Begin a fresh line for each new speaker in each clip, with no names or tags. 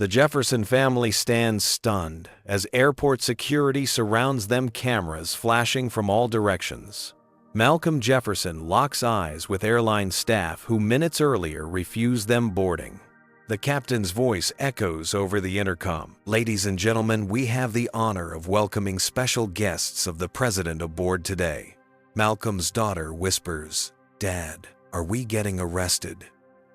The Jefferson family stands stunned as airport security surrounds them, cameras flashing from all directions. Malcolm Jefferson locks eyes with airline staff who minutes earlier refused them boarding. The captain's voice echoes over the intercom. "Ladies and gentlemen, we have the honor of welcoming special guests of the president aboard today." Malcolm's daughter whispers, "Dad, are we getting arrested?"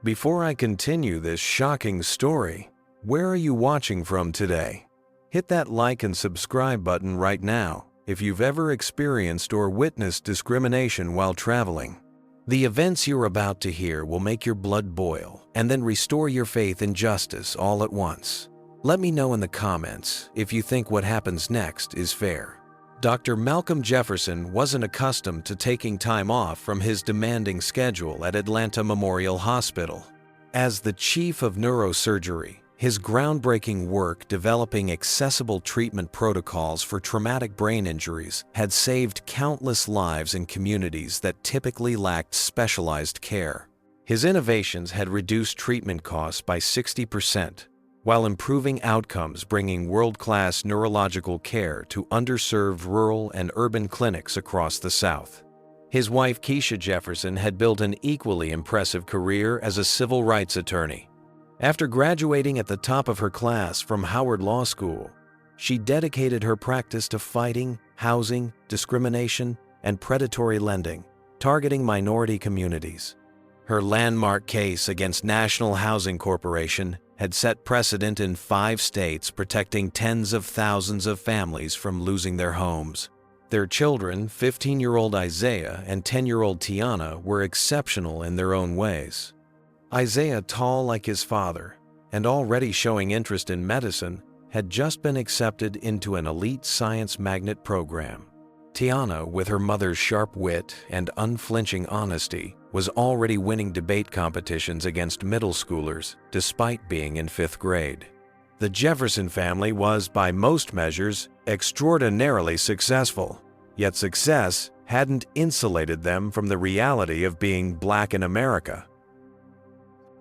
Before I continue this shocking story, where are you watching from today? Hit that like and subscribe button right now if you've ever experienced or witnessed discrimination while traveling. The events you're about to hear will make your blood boil and then restore your faith in justice all at once. Let me know in the comments if you think what happens next is fair. Dr. Malcolm Jefferson wasn't accustomed to taking time off from his demanding schedule at Atlanta Memorial Hospital. As the chief of neurosurgery, his groundbreaking work developing accessible treatment protocols for traumatic brain injuries had saved countless lives in communities that typically lacked specialized care. His innovations had reduced treatment costs by 60%, while improving outcomes, bringing world-class neurological care to underserved rural and urban clinics across the South. His wife, Keisha Jefferson, had built an equally impressive career as a civil rights attorney. After graduating at the top of her class from Howard Law School, she dedicated her practice to fighting housing discrimination and predatory lending, targeting minority communities. Her landmark case against National Housing Corporation had set precedent in 5 states, protecting tens of thousands of families from losing their homes. Their children, 15-year-old Isaiah and 10-year-old Tiana, were exceptional in their own ways. Isaiah, tall like his father and already showing interest in medicine, had just been accepted into an elite science magnet program. Tiana, with her mother's sharp wit and unflinching honesty, was already winning debate competitions against middle schoolers despite being in 5th grade. The Jefferson family was, by most measures, extraordinarily successful, yet success hadn't insulated them from the reality of being Black in America.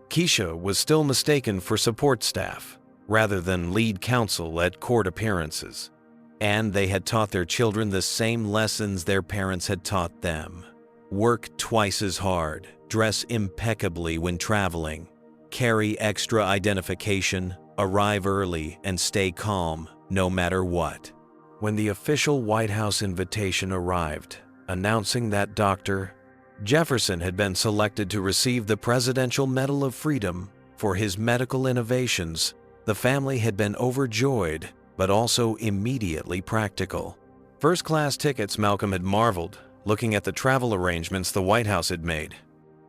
Keisha was still mistaken for support staff rather than lead counsel at court appearances, and they had taught their children the same lessons their parents had taught them. Work twice as hard, dress impeccably when traveling, carry extra identification, arrive early, and stay calm no matter what. When the official White House invitation arrived, announcing that Dr. Jefferson had been selected to receive the Presidential Medal of Freedom for his medical innovations, the family had been overjoyed, but also immediately practical. First-class tickets, Malcolm had marveled, looking at the travel arrangements the White House had made.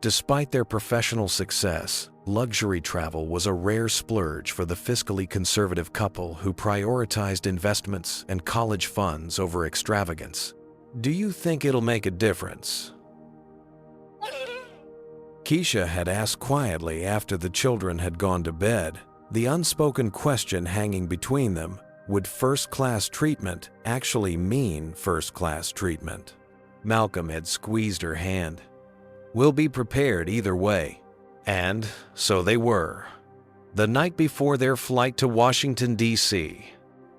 Despite their professional success, luxury travel was a rare splurge for the fiscally conservative couple who prioritized investments and college funds over extravagance. "Do you think it'll make a difference?" Keisha had asked quietly after the children had gone to bed, the unspoken question hanging between them: would first-class treatment actually mean first-class treatment? Malcolm had squeezed her hand. "We'll be prepared either way." And so they were. The night before their flight to Washington, D.C.,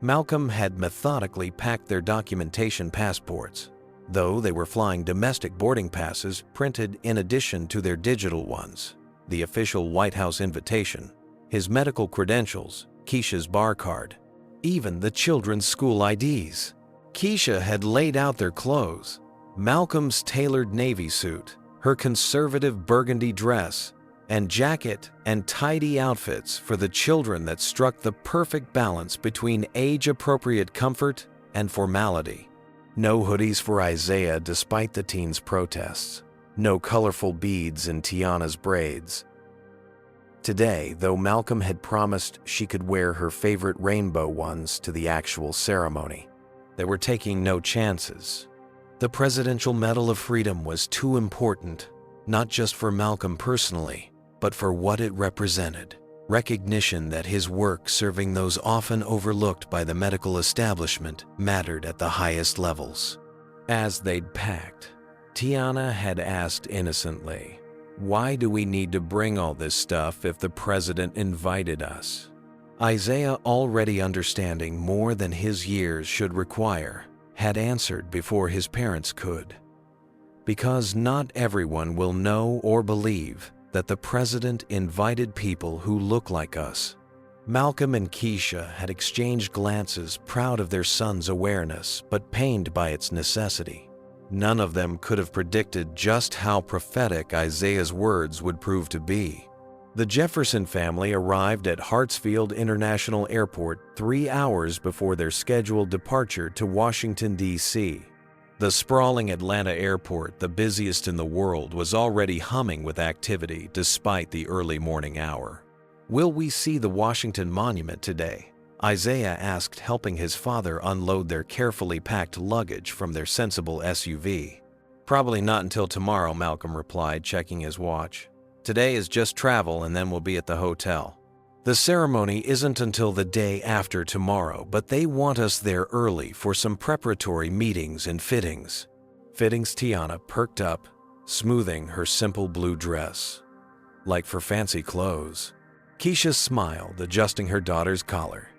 Malcolm had methodically packed their documentation passports, though they were flying domestic boarding passes printed in addition to their digital ones, the official White House invitation, his medical credentials, Keisha's bar card, even the children's school IDs. Keisha had laid out their clothes: Malcolm's tailored navy suit, her conservative burgundy dress, and jacket and tidy outfits for the children that struck the perfect balance between age-appropriate comfort and formality. No hoodies for Isaiah despite the teen's protests. No colorful beads in Tiana's braids. Today, though Malcolm had promised she could wear her favorite rainbow ones to the actual ceremony, they were taking no chances. The Presidential Medal of Freedom was too important, not just for Malcolm personally, but for what it represented. Recognition that his work serving those often overlooked by the medical establishment mattered at the highest levels. As they'd packed, Tiana had asked innocently, "Why do we need to bring all this stuff if the president invited us?" Isaiah, already understanding more than his years should require, had answered before his parents could. Because not everyone will know or believe that the president invited people who look like us. Malcolm and Keisha had exchanged glances, proud of their son's awareness, but pained by its necessity. None of them could have predicted just how prophetic Isaiah's words would prove to be. The Jefferson family arrived at Hartsfield International Airport 3 hours before their scheduled departure to Washington, D.C. The sprawling Atlanta airport, the busiest in the world, was already humming with activity despite the early morning hour. "Will we see the Washington Monument today?" Isaiah asked, helping his father unload their carefully packed luggage from their sensible SUV. "Probably not until tomorrow," Malcolm replied, checking his watch. "Today is just travel and then we'll be at the hotel." "The ceremony isn't until the day after tomorrow, but they want us there early for some preparatory meetings and fittings." Fittings? Tiana perked up, smoothing her simple blue dress. "Like for fancy clothes?" Keisha smiled, adjusting her daughter's collar.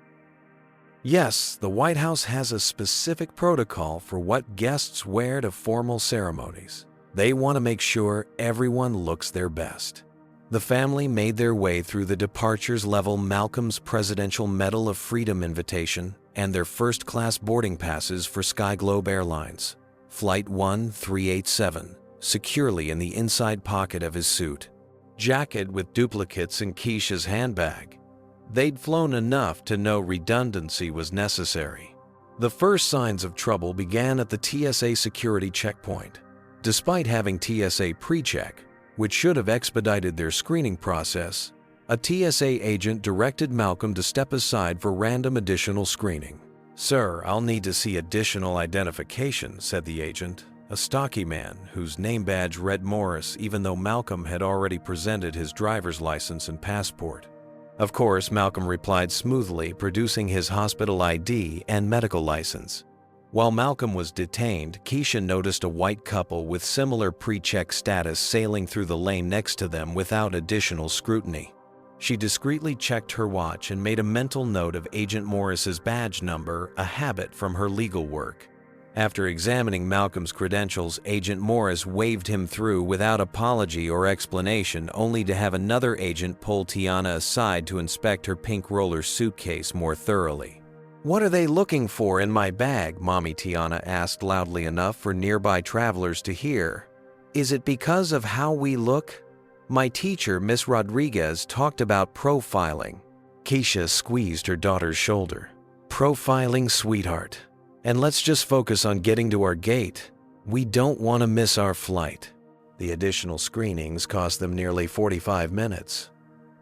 "Yes, the White House has a specific protocol for what guests wear to formal ceremonies. They want to make sure everyone looks their best." The family made their way through the departures level, Malcolm's Presidential Medal of Freedom invitation, and their first-class boarding passes for Sky Globe Airlines. Flight 1387, securely in the inside pocket of his suit. Jacket with duplicates in Keisha's handbag. They'd flown enough to know redundancy was necessary. The first signs of trouble began at the TSA security checkpoint. Despite having TSA pre-check, which should have expedited their screening process, a TSA agent directed Malcolm to step aside for random additional screening. "Sir, I'll need to see additional identification," said the agent, a stocky man whose name badge read Morris, even though Malcolm had already presented his driver's license and passport. Of course, Malcolm replied smoothly, producing his hospital ID and medical license. While Malcolm was detained, Keisha noticed a white couple with similar pre-check status sailing through the lane next to them without additional scrutiny. She discreetly checked her watch and made a mental note of Agent Morris's badge number, a habit from her legal work. After examining Malcolm's credentials, Agent Morris waved him through without apology or explanation, only to have another agent pull Tiana aside to inspect her pink roller suitcase more thoroughly. "What are they looking for in my bag?" Mommy Tiana asked loudly enough for nearby travelers to hear. "Is it because of how we look? My teacher, Miss Rodriguez, talked about profiling." Keisha squeezed her daughter's shoulder. "Profiling, sweetheart. And let's just focus on getting to our gate. We don't want to miss our flight." The additional screenings cost them nearly 45 minutes.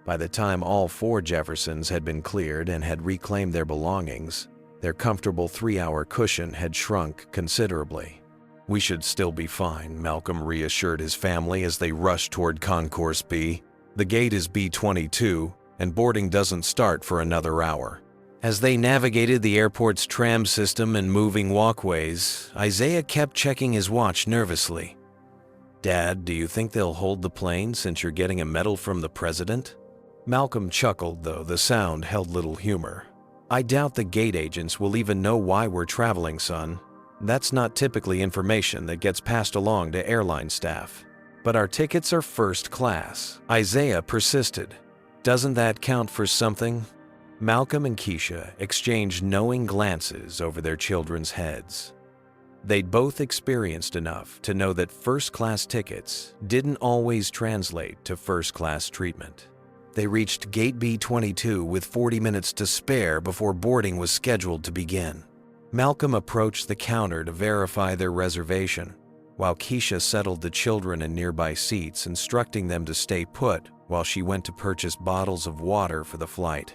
By the time all 4 Jeffersons had been cleared and had reclaimed their belongings, their comfortable 3-hour cushion had shrunk considerably. "We should still be fine," Malcolm reassured his family as they rushed toward Concourse B. "The gate is B22, and boarding doesn't start for another hour." As they navigated the airport's tram system and moving walkways, Isaiah kept checking his watch nervously. "Dad, do you think they'll hold the plane since you're getting a medal from the president?" Malcolm chuckled, though the sound held little humor. "I doubt the gate agents will even know why we're traveling, son. That's not typically information that gets passed along to airline staff. But our tickets are first class," Isaiah persisted. "Doesn't that count for something?" Malcolm and Keisha exchanged knowing glances over their children's heads. They'd both experienced enough to know that first-class tickets didn't always translate to first-class treatment. They reached Gate B22 with 40 minutes to spare before boarding was scheduled to begin. Malcolm approached the counter to verify their reservation, while Keisha settled the children in nearby seats, instructing them to stay put while she went to purchase bottles of water for the flight.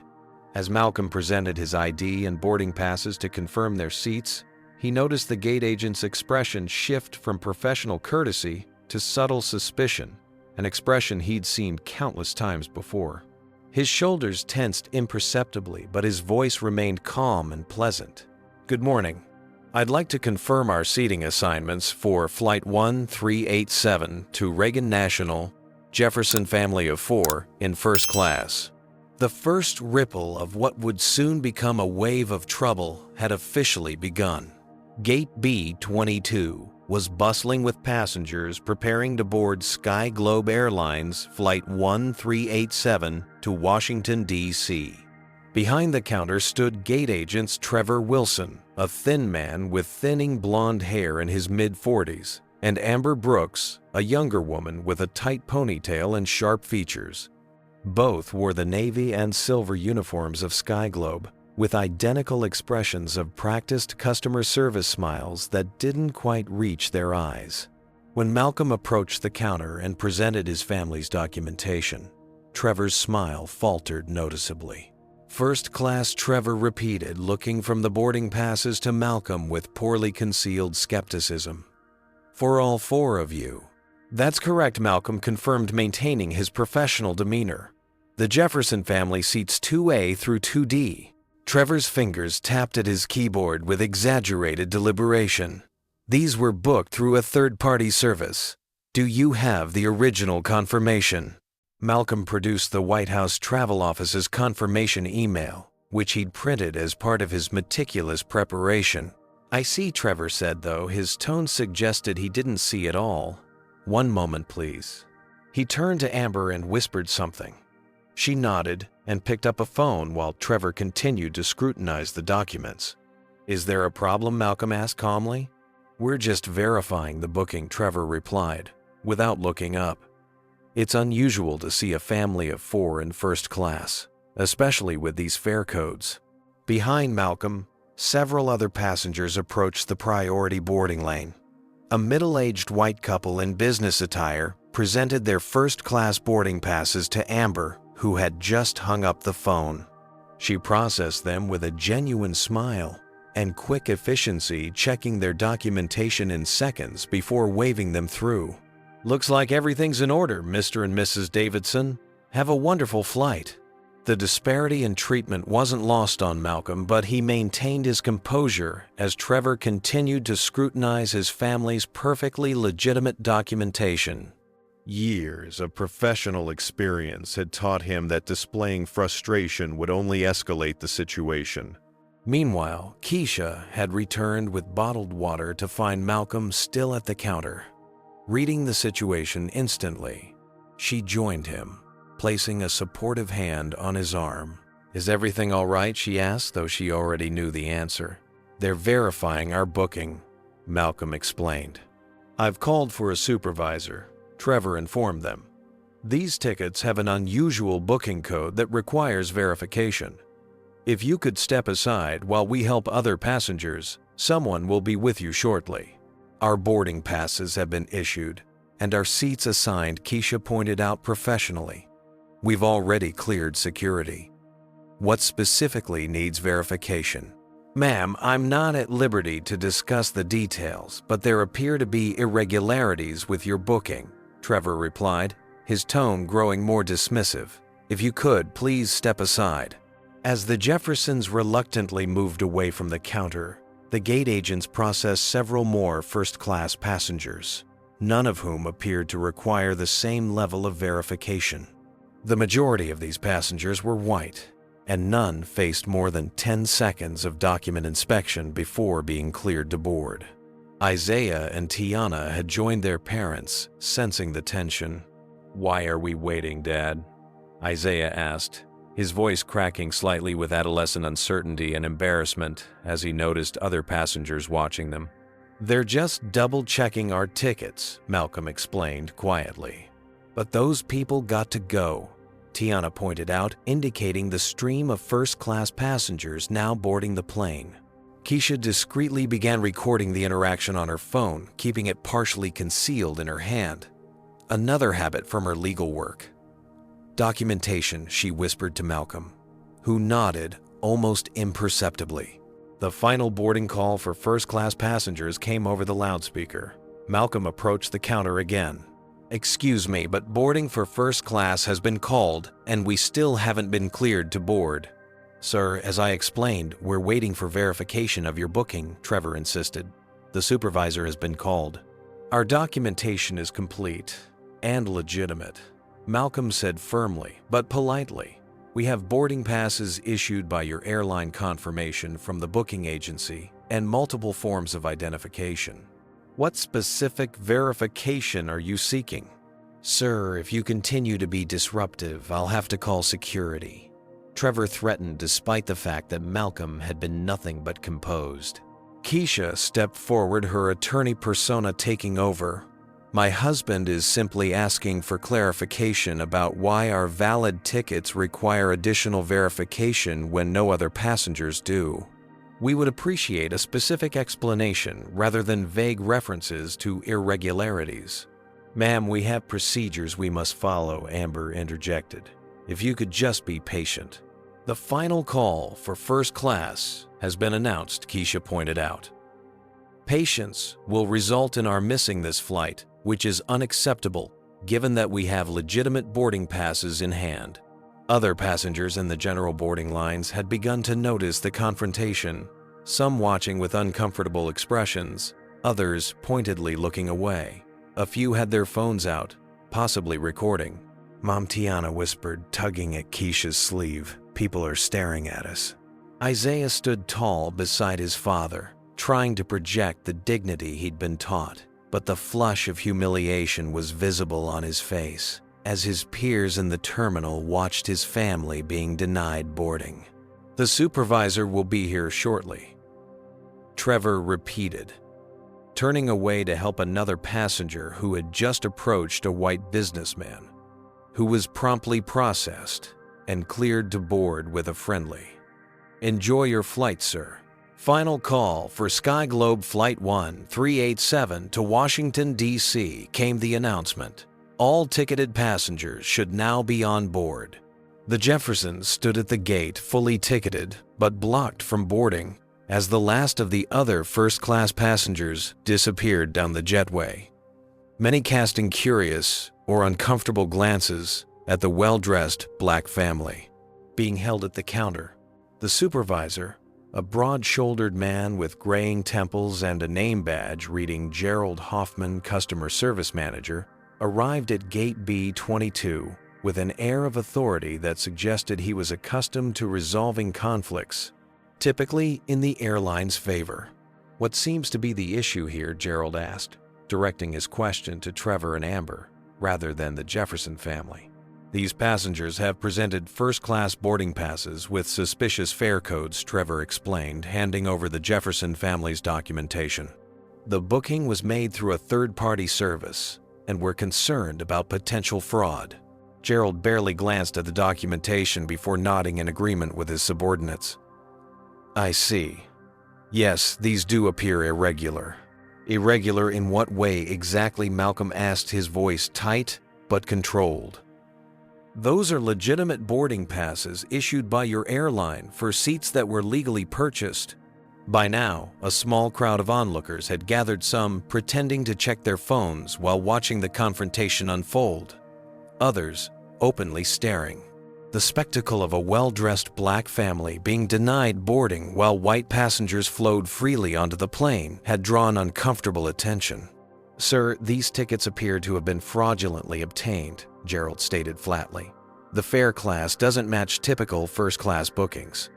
As Malcolm presented his ID and boarding passes to confirm their seats, he noticed the gate agent's expression shift from professional courtesy to subtle suspicion, an expression he'd seen countless times before. His shoulders tensed imperceptibly, but his voice remained calm and pleasant. "Good morning. I'd like to confirm our seating assignments for Flight 1387 to Reagan National, Jefferson family of 4, in first class." The first ripple of what would soon become a wave of trouble had officially begun. Gate B-22 was bustling with passengers preparing to board Sky Globe Airlines Flight 1387 to Washington, D.C. Behind the counter stood gate agents Trevor Wilson, a thin man with thinning blonde hair in his mid-40s, and Amber Brooks, a younger woman with a tight ponytail and sharp features. Both wore the navy and silver uniforms of Sky Globe, with identical expressions of practiced customer service smiles that didn't quite reach their eyes. When Malcolm approached the counter and presented his family's documentation, Trevor's smile faltered noticeably. First class, Trevor repeated, looking from the boarding passes to Malcolm with poorly concealed skepticism. For all four of you. That's correct, Malcolm confirmed, maintaining his professional demeanor. The Jefferson family seats 2A through 2D. Trevor's fingers tapped at his keyboard with exaggerated deliberation. These were booked through a third-party service. Do you have the original confirmation? Malcolm produced the White House Travel Office's confirmation email, which he'd printed as part of his meticulous preparation. I see, Trevor said, though his tone suggested he didn't see it all. One moment, please. He turned to Amber and whispered something. She nodded and picked up a phone while Trevor continued to scrutinize the documents. Is there a problem? Malcolm asked calmly. We're just verifying the booking, Trevor replied, without looking up. It's unusual to see a family of four in first class, especially with these fare codes. Behind Malcolm, several other passengers approached the priority boarding lane. A middle-aged white couple in business attire presented their first-class boarding passes to Amber, who had just hung up the phone. She processed them with a genuine smile and quick efficiency, checking their documentation in seconds before waving them through. Looks like everything's in order, Mr. and Mrs. Davidson. Have a wonderful flight. The disparity in treatment wasn't lost on Malcolm, but he maintained his composure as Trevor continued to scrutinize his family's perfectly legitimate documentation. Years of professional experience had taught him that displaying frustration would only escalate the situation. Meanwhile, Keisha had returned with bottled water to find Malcolm still at the counter. Reading the situation instantly, she joined him, placing a supportive hand on his arm. Is everything all right? She asked, though she already knew the answer. They're verifying our booking, Malcolm explained. I've called for a supervisor, Trevor informed them. These tickets have an unusual booking code that requires verification. If you could step aside while we help other passengers, someone will be with you shortly. Our boarding passes have been issued, and our seats assigned, Keisha pointed out professionally. We've already cleared security. What specifically needs verification? Ma'am, I'm not at liberty to discuss the details, but there appear to be irregularities with your booking, Trevor replied, his tone growing more dismissive. If you could, please step aside. As the Jeffersons reluctantly moved away from the counter, the gate agents processed several more first-class passengers, none of whom appeared to require the same level of verification. The majority of these passengers were white, and none faced more than 10 seconds of document inspection before being cleared to board. Isaiah and Tiana had joined their parents, sensing the tension. Why are we waiting, Dad? Isaiah asked, his voice cracking slightly with adolescent uncertainty and embarrassment as he noticed other passengers watching them. They're just double-checking our tickets, Malcolm explained quietly. But those people got to go, Tiana pointed out, indicating the stream of first-class passengers now boarding the plane. Keisha discreetly began recording the interaction on her phone, keeping it partially concealed in her hand. Another habit from her legal work. Documentation, she whispered to Malcolm, who nodded almost imperceptibly. The final boarding call for first-class passengers came over the loudspeaker. Malcolm approached the counter again. Excuse me, but boarding for first class has been called, and we still haven't been cleared to board. Sir, as I explained, we're waiting for verification of your booking, Trevor insisted. The supervisor has been called. Our documentation is complete and legitimate, Malcolm said firmly, but politely. We have boarding passes issued by your airline confirmation from the booking agency and multiple forms of identification. What specific verification are you seeking? Sir, if you continue to be disruptive, I'll have to call security. Trevor threatened despite the fact that Malcolm had been nothing but composed. Keisha stepped forward, her attorney persona taking over. My husband is simply asking for clarification about why our valid tickets require additional verification when no other passengers do. We would appreciate a specific explanation rather than vague references to irregularities. Ma'am, we have procedures we must follow, Amber interjected. If you could just be patient. The final call for first class has been announced, Keisha pointed out. Patience will result in our missing this flight, which is unacceptable given that we have legitimate boarding passes in hand. Other passengers in the general boarding lines had begun to notice the confrontation, some watching with uncomfortable expressions, others pointedly looking away. A few had their phones out, possibly recording. Mom, Tiana whispered, tugging at Keisha's sleeve. People are staring at us. Isaiah stood tall beside his father, trying to project the dignity he'd been taught, but the flush of humiliation was visible on his face as his peers in the terminal watched his family being denied boarding. The supervisor will be here shortly, Trevor repeated, turning away to help another passenger who had just approached a white businessman, who was promptly processed and cleared to board with a friendly, "Enjoy your flight, sir." Final call for Sky Globe Flight 1387 to Washington, D.C. came the announcement. All ticketed passengers should now be on board. The Jefferson stood at the gate, fully ticketed, but blocked from boarding, as the last of the other first-class passengers disappeared down the jetway. Many casting curious or uncomfortable glances at the well-dressed black family. Being held at the counter, the supervisor, a broad-shouldered man with graying temples and a name badge reading Gerald Hoffman, Customer Service Manager, arrived at Gate B22 with an air of authority that suggested he was accustomed to resolving conflicts, typically in the airline's favor. "What seems to be the issue here?" Gerald asked, directing his question to Trevor and Amber, rather than the Jefferson family. "These passengers have presented first-class boarding passes with suspicious fare codes," Trevor explained, handing over the Jefferson family's documentation. "The booking was made through a third-party service, and we're concerned about potential fraud." Gerald barely glanced at the documentation before nodding in agreement with his subordinates. "I see. Yes, these do appear irregular." "Irregular in what way exactly?" Malcolm asked, his voice tight but controlled. "Those are legitimate boarding passes issued by your airline for seats that were legally purchased." By now, a small crowd of onlookers had gathered, some pretending to check their phones while watching the confrontation unfold, others openly staring. The spectacle of a well-dressed black family being denied boarding while white passengers flowed freely onto the plane had drawn uncomfortable attention. "Sir, these tickets appear to have been fraudulently obtained," Gerald stated flatly. "The fare class doesn't match typical first-class bookings."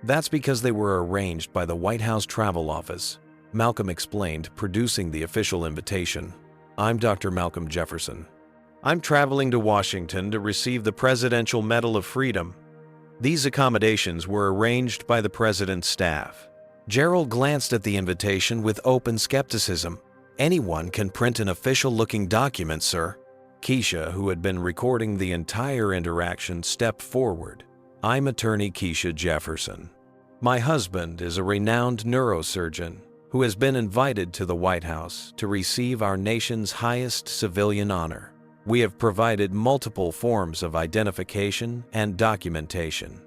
"That's because they were arranged by the White House Travel Office," Malcolm explained, producing the official invitation. "I'm Dr. Malcolm Jefferson. I'm traveling to Washington to receive the Presidential Medal of Freedom. These accommodations were arranged by the president's staff." Gerald glanced at the invitation with open skepticism. "Anyone can print an official-looking document, sir." Keisha, who had been recording the entire interaction, stepped forward. "I'm attorney Keisha Jefferson. My husband is a renowned neurosurgeon who has been invited to the White House to receive our nation's highest civilian honor. We have provided multiple forms of identification and documentation.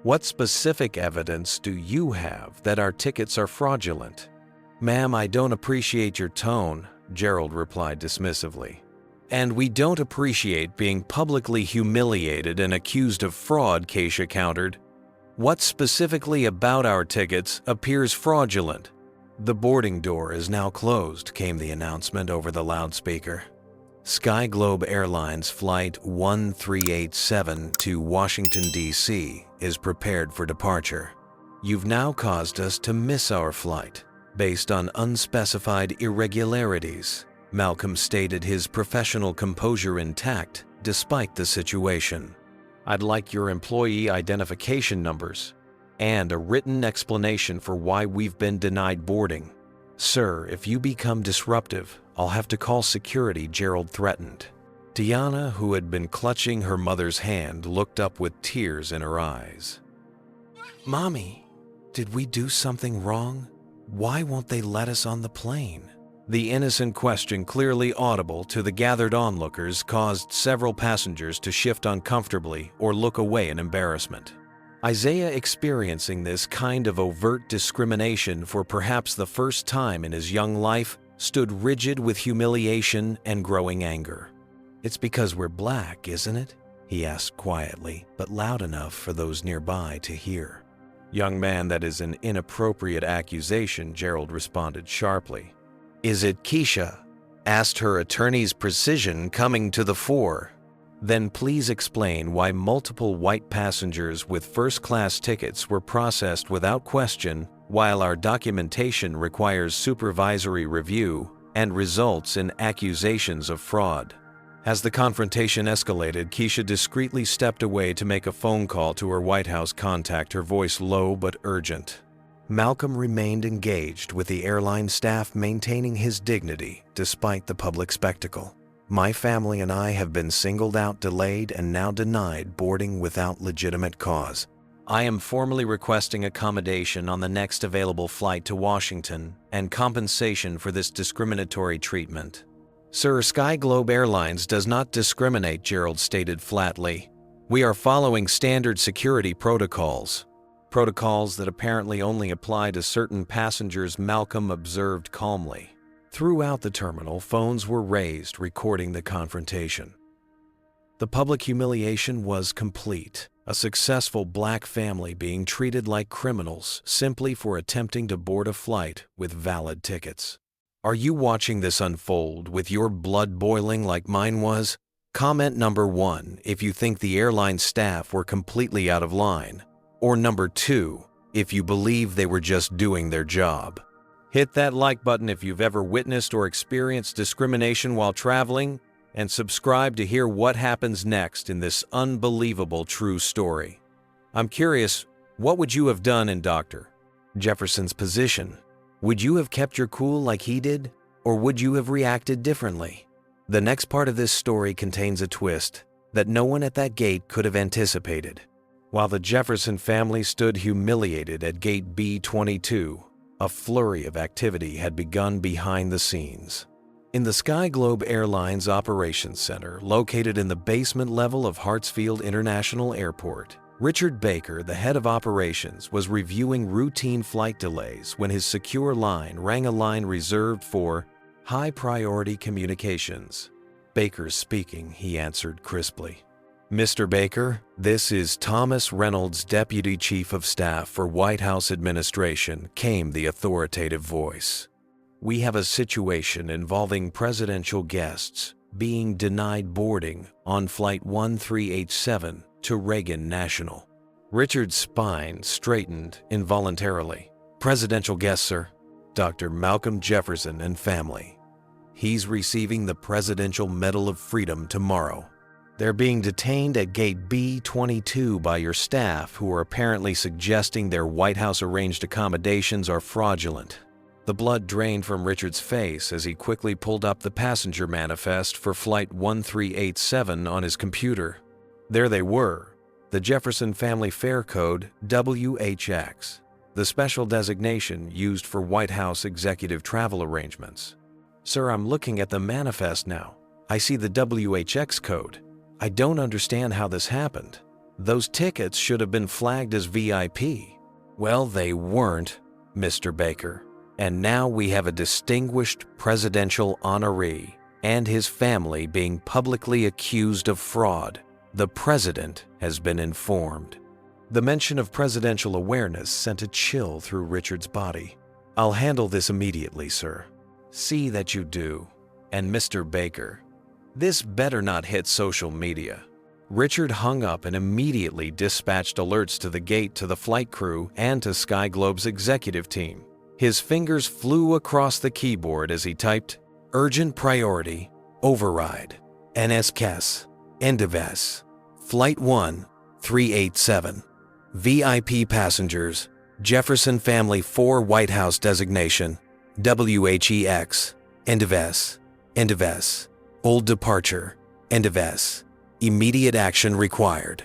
What specific evidence do you have that our tickets are fraudulent?" "Ma'am, I don't appreciate your tone," Gerald replied dismissively. "And we don't appreciate being publicly humiliated and accused of fraud," Keisha countered. "What specifically about our tickets appears fraudulent?" "The boarding door is now closed," came the announcement over the loudspeaker. Sky Globe Airlines Flight 1387 to Washington, D.C. is prepared for departure. You've now caused us to miss our flight based on unspecified irregularities. Malcolm stated, his professional composure intact despite the situation. I'd like your employee identification numbers and a written explanation for why we've been denied boarding. Sir, if you become disruptive, I'll have to call security, Gerald threatened. Tiana, who had been clutching her mother's hand, looked up with tears in her eyes. Mommy, did we do something wrong? Why won't they let us on the plane? The innocent question, clearly audible to the gathered onlookers, caused several passengers to shift uncomfortably or look away in embarrassment. Isaiah, experiencing this kind of overt discrimination for perhaps the first time in his young life, stood rigid with humiliation and growing anger. It's because we're black, isn't it? He asked quietly, but loud enough for those nearby to hear. Young man, that is an inappropriate accusation, Gerald responded sharply. Is it Keisha? Asked her attorney's precision coming to the fore. Then please explain why multiple white passengers with first-class tickets were processed without question, while our documentation requires supervisory review and results in accusations of fraud. As the confrontation escalated, Keisha discreetly stepped away to make a phone call to her White House contact, her voice low but urgent. Malcolm remained engaged with the airline staff, maintaining his dignity despite the public spectacle. My family and I have been singled out, delayed, and now denied boarding without legitimate cause. I am formally requesting accommodation on the next available flight to Washington and compensation for this discriminatory treatment. Sir, Sky Globe Airlines does not discriminate, Gerald stated flatly. We are following standard security protocols. Protocols that apparently only apply to certain passengers, Malcolm observed calmly. Throughout the terminal, phones were raised, recording the confrontation. The public humiliation was complete. A successful black family being treated like criminals simply for attempting to board a flight with valid tickets. Are you watching this unfold with your blood boiling like mine was? Comment number 1 if you think the airline staff were completely out of line. Or number 2 if you believe they were just doing their job. Hit that like button if you've ever witnessed or experienced discrimination while traveling, and subscribe to hear what happens next in this unbelievable true story. I'm curious, what would you have done in Dr. Jefferson's position? Would you have kept your cool like he did, or would you have reacted differently? The next part of this story contains a twist that no one at that gate could have anticipated. While the Jefferson family stood humiliated at gate B22, a flurry of activity had begun behind the scenes. In the Sky Globe Airlines Operations Center, located in the basement level of Hartsfield International Airport, Richard Baker, the head of operations, was reviewing routine flight delays when his secure line rang, a line reserved for high-priority communications. Baker speaking, he answered crisply. Mr. Baker, this is Thomas Reynolds, Deputy Chief of Staff for White House Administration, came the authoritative voice. We have a situation involving presidential guests being denied boarding on Flight 1387 to Reagan National. Richard's spine straightened involuntarily. Presidential guests, sir? Dr. Malcolm Jefferson and family. He's receiving the Presidential Medal of Freedom tomorrow. They're being detained at gate B22 by your staff, who are apparently suggesting their White House-arranged accommodations are fraudulent. The blood drained from Richard's face as he quickly pulled up the passenger manifest for Flight 1387 on his computer. There they were, the Jefferson Family Fare Code WHX, the special designation used for White House executive travel arrangements. Sir, I'm looking at the manifest now. I see the WHX code. I don't understand how this happened. Those tickets should have been flagged as VIP. Well, they weren't, Mr. Baker. And now we have a distinguished presidential honoree and his family being publicly accused of fraud. The president has been informed. The mention of presidential awareness sent a chill through Richard's body. I'll handle this immediately, sir. See that you do. And Mr. Baker, This better not hit social media. Richard hung up and immediately dispatched alerts to the gate to the flight crew and to Sky Globe's executive team. His fingers flew across the keyboard as he typed, "Urgent priority, override, NSKES, Endives, Flight 1387, VIP passengers, Jefferson Family 4 White House designation, WHEX, Endives, old departure, Endives, immediate action required."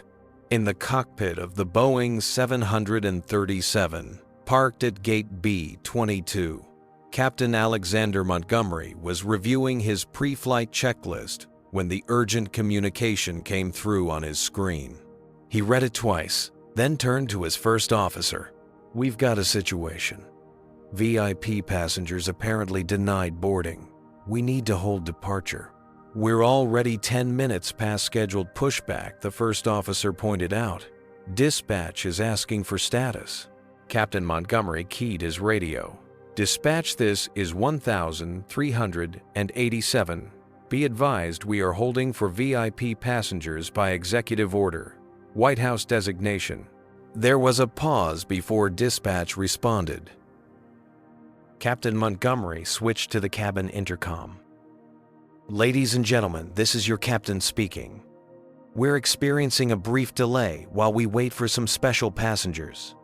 In the cockpit of the Boeing 737, parked at Gate B-22, Captain Alexander Montgomery was reviewing his pre-flight checklist when the urgent communication came through on his screen. He read it twice, then turned to his first officer. "We've got a situation. VIP passengers apparently denied boarding. We need to hold departure." "We're already 10 minutes past scheduled pushback," the first officer pointed out. "Dispatch is asking for status." Captain Montgomery keyed his radio. "Dispatch, this is 1387. Be advised we are holding for VIP passengers by executive order. White House designation." There was a pause before dispatch responded. Captain Montgomery switched to the cabin intercom. "Ladies and gentlemen, this is your captain speaking. We're experiencing a brief delay while we wait for some special passengers.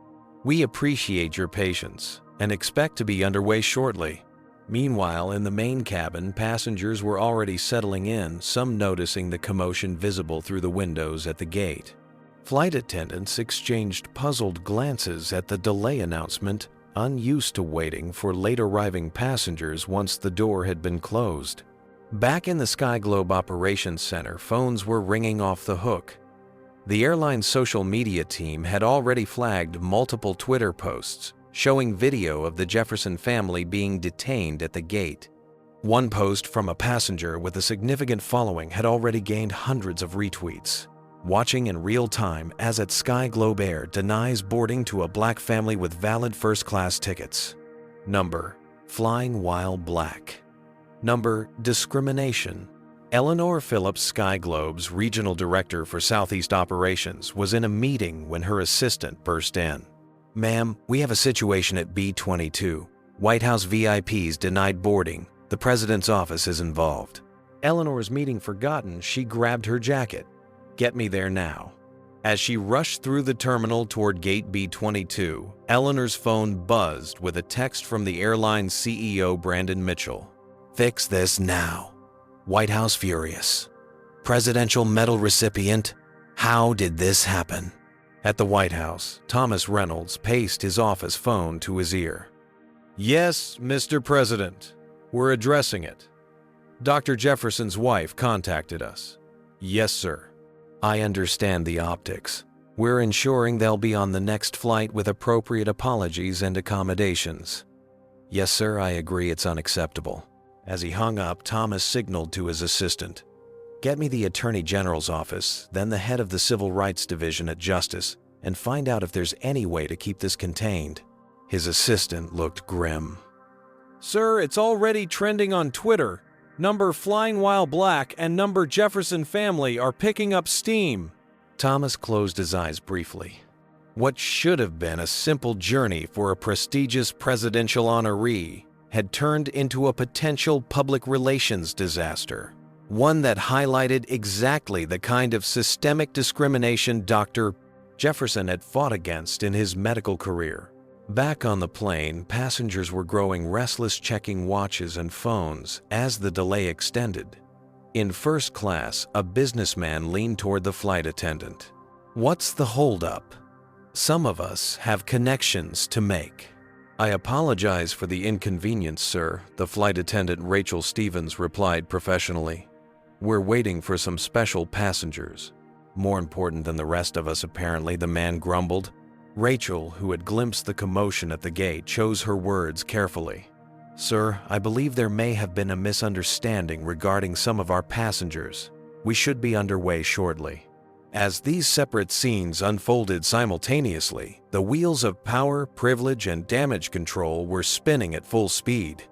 We appreciate your patience and expect to be underway shortly." Meanwhile, in the main cabin, passengers were already settling in, some noticing the commotion visible through the windows at the gate. Flight attendants exchanged puzzled glances at the delay announcement, unused to waiting for late-arriving passengers once the door had been closed. Back in the Sky Globe Operations Center, phones were ringing off the hook. The airline's social media team had already flagged multiple Twitter posts showing video of the Jefferson family being detained at the gate. One post from a passenger with a significant following had already gained hundreds of retweets. "Watching in real time as at Sky Globe Air denies boarding to a black family with valid first-class tickets. Number, flying while black. Number, discrimination." Eleanor Phillips, Sky Globe's regional director for Southeast Operations, was in a meeting when her assistant burst in. "Ma'am, we have a situation at B-22. White House VIPs denied boarding. The president's office is involved." Eleanor's meeting forgotten, she grabbed her jacket. "Get me there now." As she rushed through the terminal toward Gate B-22, Eleanor's phone buzzed with a text from the airline's CEO, Brandon Mitchell. "Fix this now. White House furious. Presidential medal recipient. How did this happen?" At the White House, Thomas Reynolds paced his office phone to his ear. "Yes, Mr. President. We're addressing it. Dr. Jefferson's wife contacted us." "Yes, sir." "I understand the optics. We're ensuring they'll be on the next flight with appropriate apologies and accommodations." "Yes, sir, I agree it's unacceptable." As he hung up, Thomas signaled to his assistant. "Get me the Attorney General's office, then the head of the Civil Rights Division at Justice, and find out if there's any way to keep this contained." His assistant looked grim. "Sir, it's already trending on Twitter. Number Flying While Black and number Jefferson Family are picking up steam." Thomas closed his eyes briefly. What should have been a simple journey for a prestigious presidential honoree had turned into a potential public relations disaster, one that highlighted exactly the kind of systemic discrimination Dr. Jefferson had fought against in his medical career. Back on the plane, passengers were growing restless, checking watches and phones as the delay extended. In first class, a businessman leaned toward the flight attendant. "What's the holdup? Some of us have connections to make." "I apologize for the inconvenience, sir," the flight attendant Rachel Stevens replied professionally. "We're waiting for some special passengers." "More important than the rest of us, apparently," the man grumbled. Rachel, who had glimpsed the commotion at the gate, chose her words carefully. "Sir, I believe there may have been a misunderstanding regarding some of our passengers. We should be underway shortly." As these separate scenes unfolded simultaneously, the wheels of power, privilege, and damage control were spinning at full speed.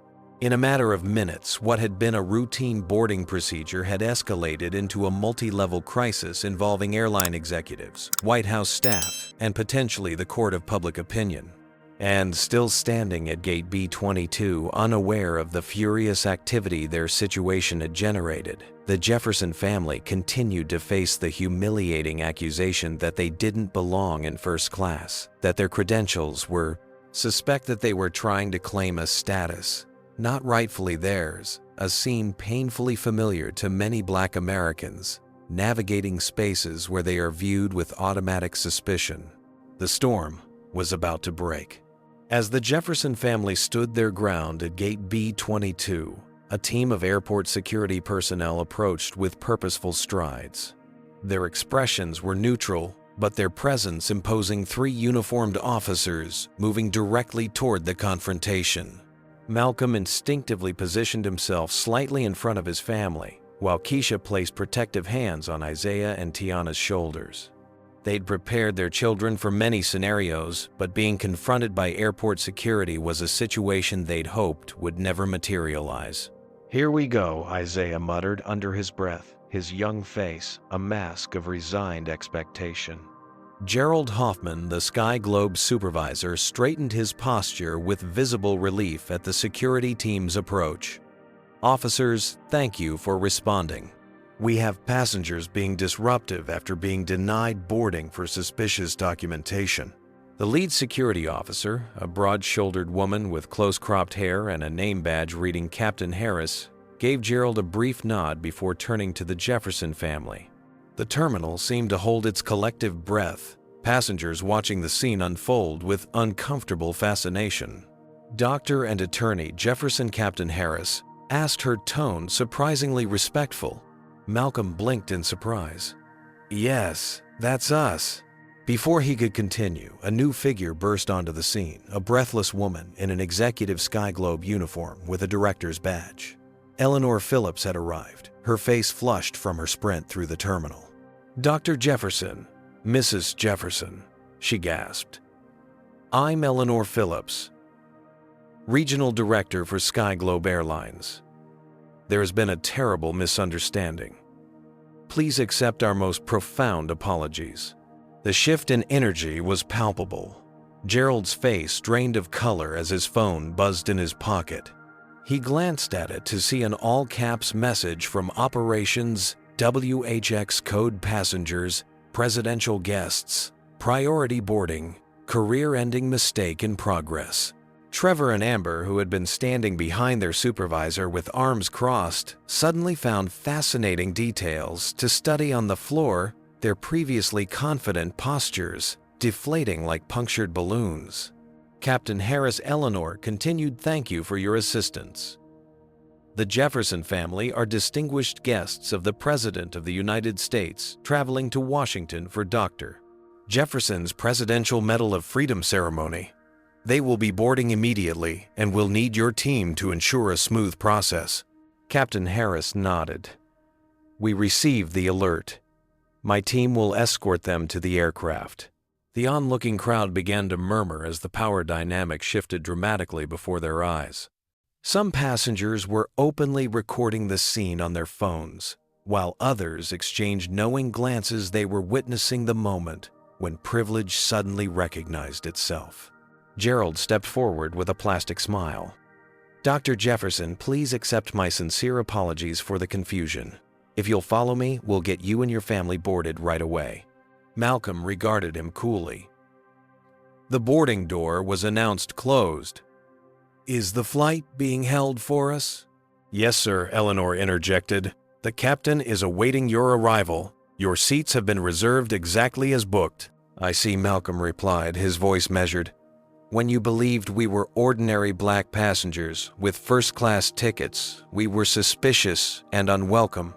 In a matter of minutes, what had been a routine boarding procedure had escalated into a multi-level crisis involving airline executives, White House staff, and potentially the court of public opinion. And still standing at gate B-22, unaware of the furious activity their situation had generated, the Jefferson family continued to face the humiliating accusation that they didn't belong in first class, that their credentials were suspect that they were trying to claim a status not rightfully theirs, a scene painfully familiar to many Black Americans, navigating spaces where they are viewed with automatic suspicion. The storm was about to break. As the Jefferson family stood their ground at gate B-22, a team of airport security personnel approached with purposeful strides. Their expressions were neutral, but their presence imposing 3 uniformed officers moving directly toward the confrontation. Malcolm instinctively positioned himself slightly in front of his family, while Keisha placed protective hands on Isaiah and Tiana's shoulders. They'd prepared their children for many scenarios, but being confronted by airport security was a situation they'd hoped would never materialize. "Here we go," Isaiah muttered under his breath, his young face a mask of resigned expectation. Gerald Hoffman, the Sky Globe supervisor, straightened his posture with visible relief at the security team's approach. "Officers, thank you for responding. We have passengers being disruptive after being denied boarding for suspicious documentation." The lead security officer, a broad-shouldered woman with close-cropped hair and a name badge reading Captain Harris, gave Gerald a brief nod before turning to the Jefferson family. The terminal seemed to hold its collective breath, passengers watching the scene unfold with uncomfortable fascination. Doctor and attorney Jefferson Captain Harris asked, her tone surprisingly respectful. Malcolm blinked in surprise. "Yes, that's us." Before he could continue, a new figure burst onto the scene, a breathless woman in an executive Sky Globe uniform with a director's badge. Eleanor Phillips had arrived, her face flushed from her sprint through the terminal. "Dr. Jefferson, Mrs. Jefferson," she gasped. "I'm Eleanor Phillips, Regional Director for Sky Globe Airlines. There has been a terrible misunderstanding. Please accept our most profound apologies." The shift in energy was palpable. Gerald's face drained of color as his phone buzzed in his pocket. He glanced at it to see an all-caps message from Operations WHX code passengers, presidential guests, priority boarding, career-ending mistake in progress. Trevor and Amber, who had been standing behind their supervisor with arms crossed, suddenly found fascinating details to study on the floor, their previously confident postures deflating like punctured balloons. Captain Harris Eleanor continued, "Thank you for your assistance. The Jefferson family are distinguished guests of the President of the United States traveling to Washington for Dr. Jefferson's Presidential Medal of Freedom ceremony. They will be boarding immediately and will need your team to ensure a smooth process." Captain Harris nodded. "We received the alert. My team will escort them to the aircraft." The onlooking crowd began to murmur as the power dynamic shifted dramatically before their eyes. Some passengers were openly recording the scene on their phones, while others exchanged knowing glances. They were witnessing the moment when privilege suddenly recognized itself. Gerald stepped forward with a plastic smile. "Dr. Jefferson, please accept my sincere apologies for the confusion. If you'll follow me, we'll get you and your family boarded right away." Malcolm regarded him coolly. The boarding door was announced closed. "Is the flight being held for us?" "Yes, sir," Eleanor interjected. "The captain is awaiting your arrival. Your seats have been reserved exactly as booked." "I see," Malcolm replied, his voice measured. "When you believed we were ordinary Black passengers with first-class tickets, we were suspicious and unwelcome.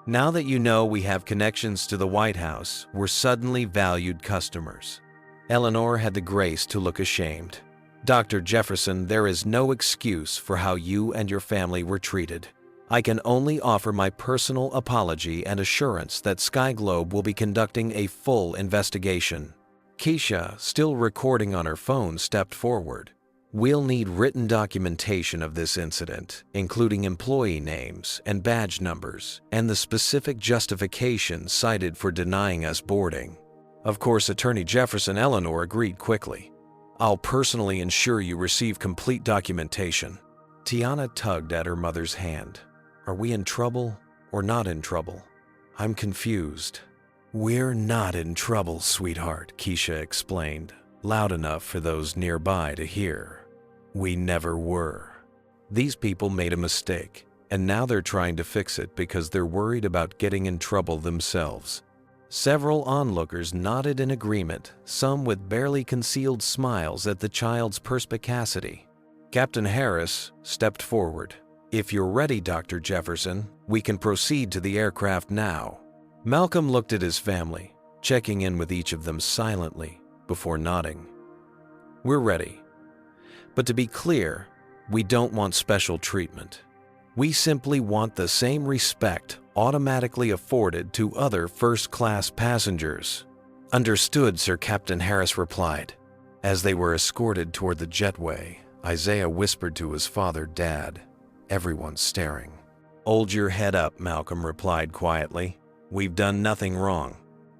Now that you know we have connections to the White House, we're suddenly valued customers." Eleanor had the grace to look ashamed. "Dr. Jefferson, there is no excuse for how you and your family were treated. I can only offer my personal apology and assurance that Sky Globe will be conducting a full investigation." Keisha, still recording on her phone, stepped forward. We'll need written documentation of this incident, including employee names and badge numbers, and the specific justification cited for denying us boarding. Of course, Attorney Jefferson Eleanor agreed quickly. I'll personally ensure you receive complete documentation. Tiana tugged at her mother's hand. Are we in trouble or not in trouble? I'm confused. We're not in trouble, sweetheart, Keisha explained, loud enough for those nearby to hear. We never were. These people made a mistake, and now they're trying to fix it because they're worried about getting in trouble themselves. Several onlookers nodded in agreement, some with barely concealed smiles at the child's perspicacity. Captain Harris stepped forward. If you're ready, Dr. Jefferson, we can proceed to the aircraft now. Malcolm looked at his family, checking in with each of them silently before nodding. We're ready. But to be clear, we don't want special treatment. We simply want the same respect automatically afforded to other first-class passengers. Understood, Sir, Captain Harris replied. As they were escorted toward the jetway, Isaiah whispered to his father, Dad. Everyone's staring. Hold your head up, Malcolm replied quietly. We've done nothing wrong.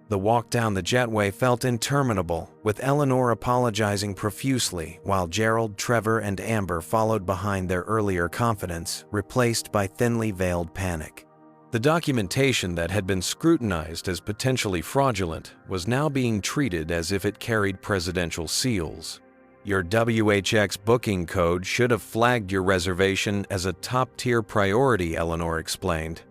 The walk down the jetway felt interminable, with Eleanor apologizing profusely while Gerald, Trevor, and Amber followed behind their earlier confidence, replaced by thinly veiled panic. The documentation that had been scrutinized as potentially fraudulent was now being treated as if it carried presidential seals. Your WHX booking code should have flagged your reservation as a top-tier priority, Eleanor explained.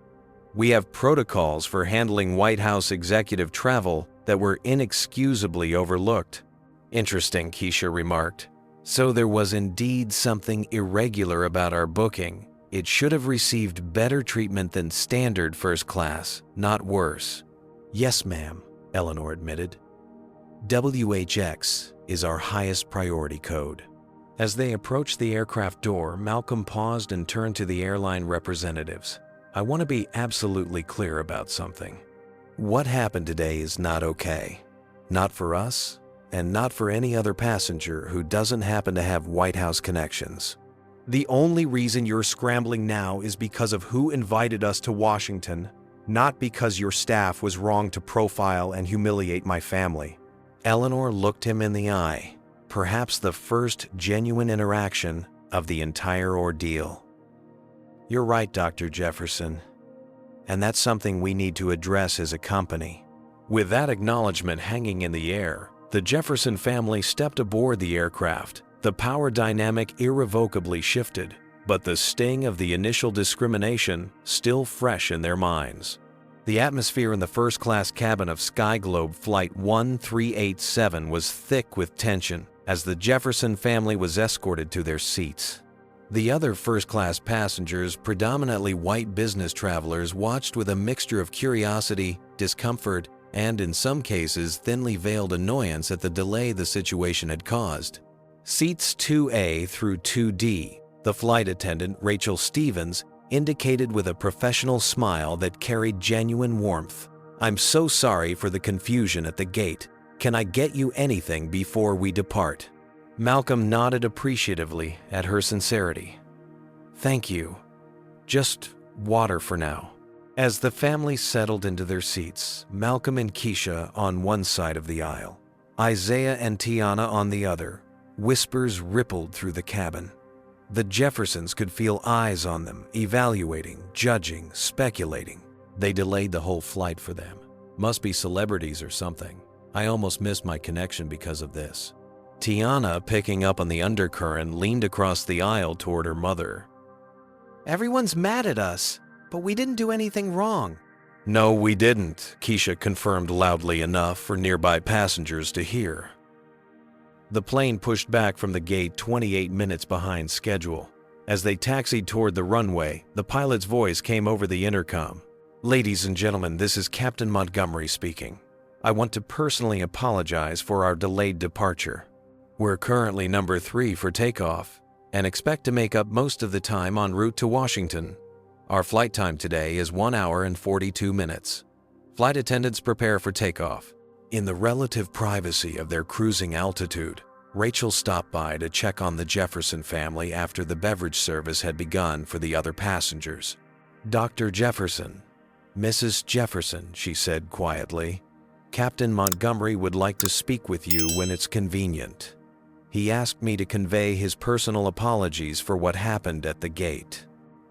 We have protocols for handling White House executive travel that were inexcusably overlooked. Interesting, Keisha remarked. So there was indeed something irregular about our booking. It should have received better treatment than standard first class, not worse. Yes, ma'am, Eleanor admitted. WHX is our highest priority code. As they approached the aircraft door, Malcolm paused and turned to the airline representatives. I want to be absolutely clear about something. What happened today is not okay. Not for us, and not for any other passenger who doesn't happen to have White House connections. The only reason you're scrambling now is because of who invited us to Washington, not because your staff was wrong to profile and humiliate my family. Eleanor looked him in the eye, perhaps the first genuine interaction of the entire ordeal. You're right, Dr. Jefferson, and that's something we need to address as a company. With that acknowledgement hanging in the air, the Jefferson family stepped aboard the aircraft. The power dynamic irrevocably shifted, but the sting of the initial discrimination still fresh in their minds. The atmosphere in the first-class cabin of Skyglobe Flight 1387 was thick with tension as the Jefferson family was escorted to their seats. The other first-class passengers, predominantly white business travelers, watched with a mixture of curiosity, discomfort, and in some cases thinly veiled annoyance at the delay the situation had caused. Seats 2A through 2D, the flight attendant, Rachel Stevens, indicated with a professional smile that carried genuine warmth. I'm so sorry for the confusion at the gate. Can I get you anything before we depart? Malcolm nodded appreciatively at her sincerity. Thank you. Just water for now. As the family settled into their seats, Malcolm and Keisha on one side of the aisle, Isaiah and Tiana on the other, whispers rippled through the cabin. The Jeffersons could feel eyes on them, evaluating, judging, speculating. They delayed the whole flight for them. Must be celebrities or something. I almost missed my connection because of this. Tiana, picking up on the undercurrent, leaned across the aisle toward her mother. Everyone's mad at us, but we didn't do anything wrong. No, we didn't, Keisha confirmed loudly enough for nearby passengers to hear. The plane pushed back from the gate 28 minutes behind schedule. As they taxied toward the runway, the pilot's voice came over the intercom. Ladies and gentlemen, this is Captain Montgomery speaking. I want to personally apologize for our delayed departure. We're currently number 3 for takeoff and expect to make up most of the time en route to Washington. Our flight time today is 1 hour and 42 minutes. Flight attendants prepare for takeoff. In the relative privacy of their cruising altitude, Rachel stopped by to check on the Jefferson family after the beverage service had begun for the other passengers. "Dr. Jefferson, Mrs. Jefferson," she said quietly, "Captain Montgomery would like to speak with you when it's convenient. He asked me to convey his personal apologies for what happened at the gate."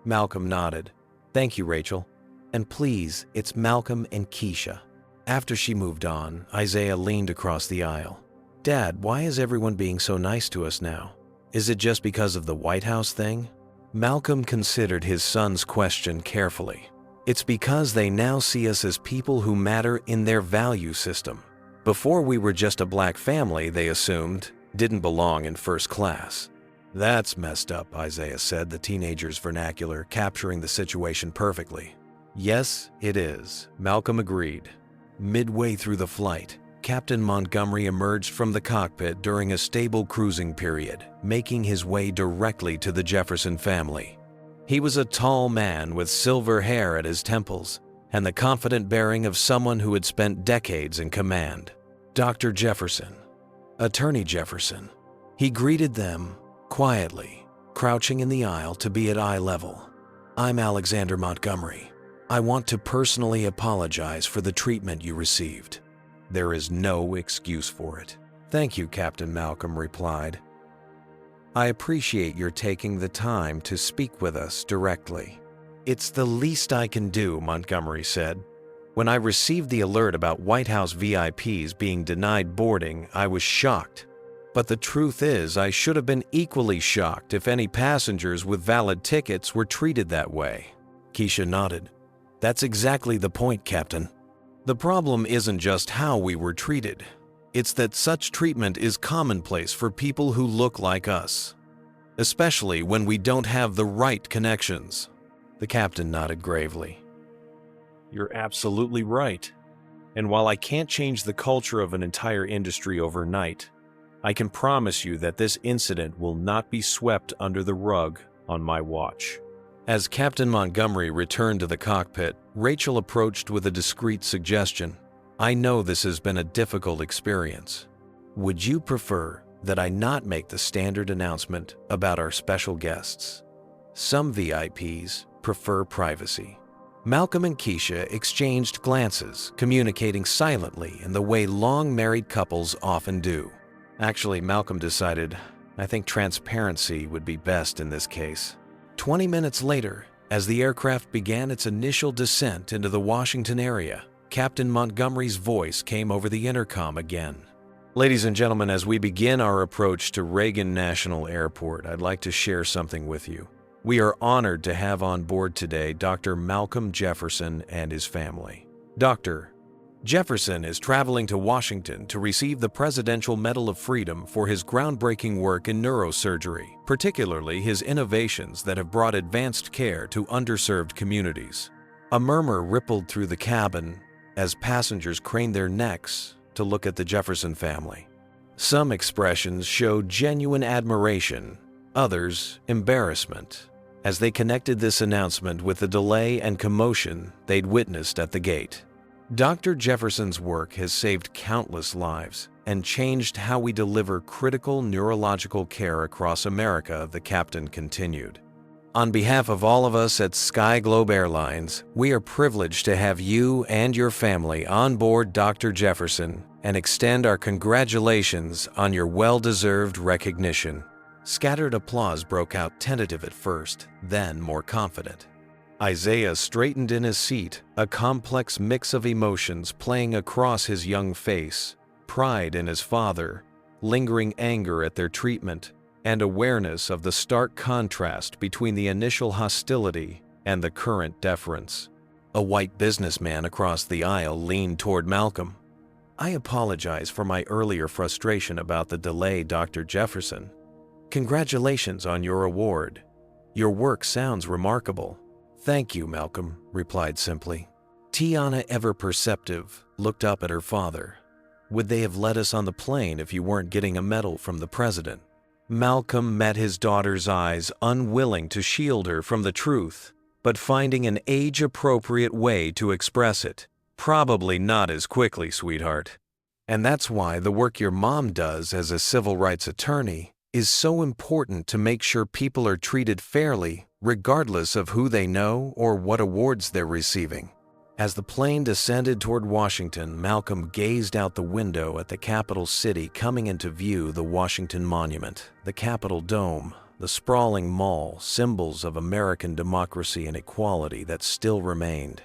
Malcolm nodded. "Thank you, Rachel. And please, it's Malcolm and Keisha." After she moved on, Isaiah leaned across the aisle. "Dad, why is everyone being so nice to us now? Is it just because of the White House thing?" Malcolm considered his son's question carefully. "It's because they now see us as people who matter in their value system. Before we were just a black family, they assumed, didn't belong in first class." "That's messed up," Isaiah said, the teenager's vernacular capturing the situation perfectly. "Yes, it is," Malcolm agreed. Midway through the flight, Captain Montgomery emerged from the cockpit during a stable cruising period, making his way directly to the Jefferson family. He was a tall man with silver hair at his temples and the confident bearing of someone who had spent decades in command. "Dr. Jefferson, Attorney Jefferson." He greeted them quietly, crouching in the aisle to be at eye level. "I'm Alexander Montgomery. I want to personally apologize for the treatment you received. There is no excuse for it." "Thank you," Captain Malcolm replied. "I appreciate your taking the time to speak with us directly." "It's the least I can do," Montgomery said. "When I received the alert about White House VIPs being denied boarding, I was shocked. But the truth is, I should have been equally shocked if any passengers with valid tickets were treated that way." Keisha nodded. "That's exactly the point, Captain. The problem isn't just how we were treated. It's that such treatment is commonplace for people who look like us, especially when we don't have the right connections." The captain nodded gravely. "You're absolutely right. And while I can't change the culture of an entire industry overnight, I can promise you that this incident will not be swept under the rug on my watch." As Captain Montgomery returned to the cockpit, Rachel approached with a discreet suggestion. "I know this has been a difficult experience. Would you prefer that I not make the standard announcement about our special guests? Some VIPs prefer privacy." Malcolm and Keisha exchanged glances, communicating silently in the way long married couples often do. Actually, Malcolm decided, I think transparency would be best in this case. 20 minutes later, as the aircraft began its initial descent into the Washington area, Captain Montgomery's voice came over the intercom again. "Ladies and gentlemen, as we begin our approach to Reagan National Airport, I'd like to share something with you. We are honored to have on board today Dr. Malcolm Jefferson and his family. Dr. Jefferson is traveling to Washington to receive the Presidential Medal of Freedom for his groundbreaking work in neurosurgery, particularly his innovations that have brought advanced care to underserved communities." A murmur rippled through the cabin as passengers craned their necks to look at the Jefferson family. Some expressions showed genuine admiration, others embarrassment, as they connected this announcement with the delay and commotion they'd witnessed at the gate. Dr. Jefferson's work has saved countless lives and changed how we deliver critical neurological care across America, the captain continued. "On behalf of all of us at Sky Globe Airlines, we are privileged to have you and your family on board Dr. Jefferson and extend our congratulations on your well-deserved recognition." Scattered applause broke out, tentative at first, then more confident. Isaiah straightened in his seat, a complex mix of emotions playing across his young face: pride in his father, lingering anger at their treatment, and awareness of the stark contrast between the initial hostility and the current deference. A white businessman across the aisle leaned toward Malcolm. "I apologize for my earlier frustration about the delay, Dr. Jefferson. Congratulations on your award. Your work sounds remarkable." "Thank you," Malcolm replied simply. Tiana, ever perceptive, looked up at her father. "Would they have let us on the plane if you weren't getting a medal from the president?" Malcolm met his daughter's eyes, unwilling to shield her from the truth, but finding an age-appropriate way to express it. "Probably not as quickly, sweetheart. And that's why the work your mom does as a civil rights attorney is so important to make sure people are treated fairly, regardless of who they know or what awards they're receiving. As the plane descended toward Washington, Malcolm gazed out the window at the capital city, coming into view the Washington Monument, the Capitol Dome, the sprawling mall, symbols of American democracy and equality that still remained.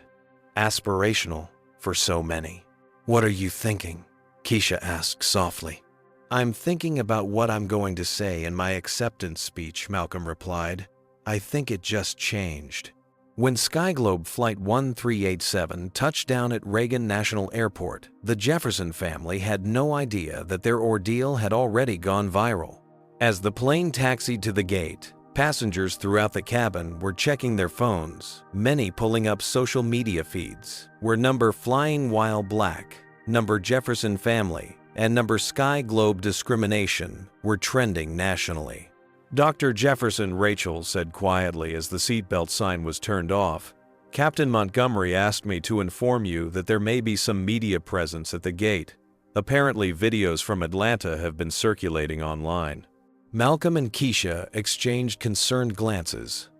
Aspirational for so many. "What are you thinking?" Keisha asked softly. "I'm thinking about what I'm going to say in my acceptance speech," Malcolm replied. "I think it just changed." When Skyglobe Flight 1387 touched down at Reagan National Airport, the Jefferson family had no idea that their ordeal had already gone viral. As the plane taxied to the gate, passengers throughout the cabin were checking their phones, many pulling up social media feeds, where number Flying While Black, number Jefferson Family, and number Skyglobe Discrimination were trending nationally. "Dr. Jefferson," Rachel said quietly as the seatbelt sign was turned off, "Captain Montgomery asked me to inform you that there may be some media presence at the gate. Apparently, videos from Atlanta have been circulating online." Malcolm and Keisha exchanged concerned glances.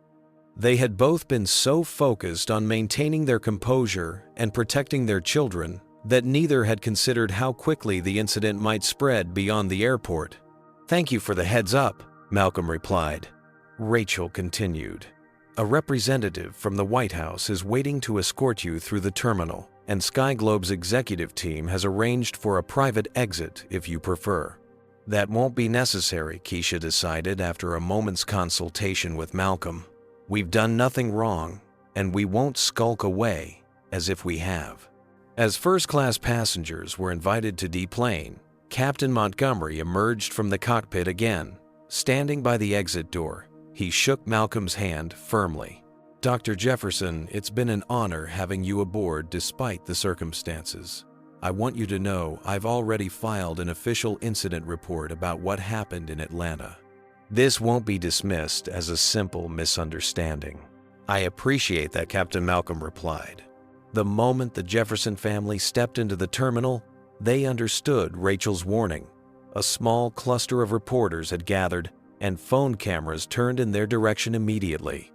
They had both been so focused on maintaining their composure and protecting their children that neither had considered how quickly the incident might spread beyond the airport. "Thank you for the heads up," Malcolm replied. Rachel continued, "A representative from the White House is waiting to escort you through the terminal, and Skyglobe's executive team has arranged for a private exit if you prefer." "That won't be necessary," Keisha decided after a moment's consultation with Malcolm. "We've done nothing wrong, and we won't skulk away as if we have." As first-class passengers were invited to deplane, Captain Montgomery emerged from the cockpit again. Standing by the exit door, he shook Malcolm's hand firmly. "Dr. Jefferson, it's been an honor having you aboard despite the circumstances. I want you to know I've already filed an official incident report about what happened in Atlanta. This won't be dismissed as a simple misunderstanding." "I appreciate that," Captain Malcolm replied. The moment the Jefferson family stepped into the terminal, they understood Rachel's warning. A small cluster of reporters had gathered, and phone cameras turned in their direction immediately.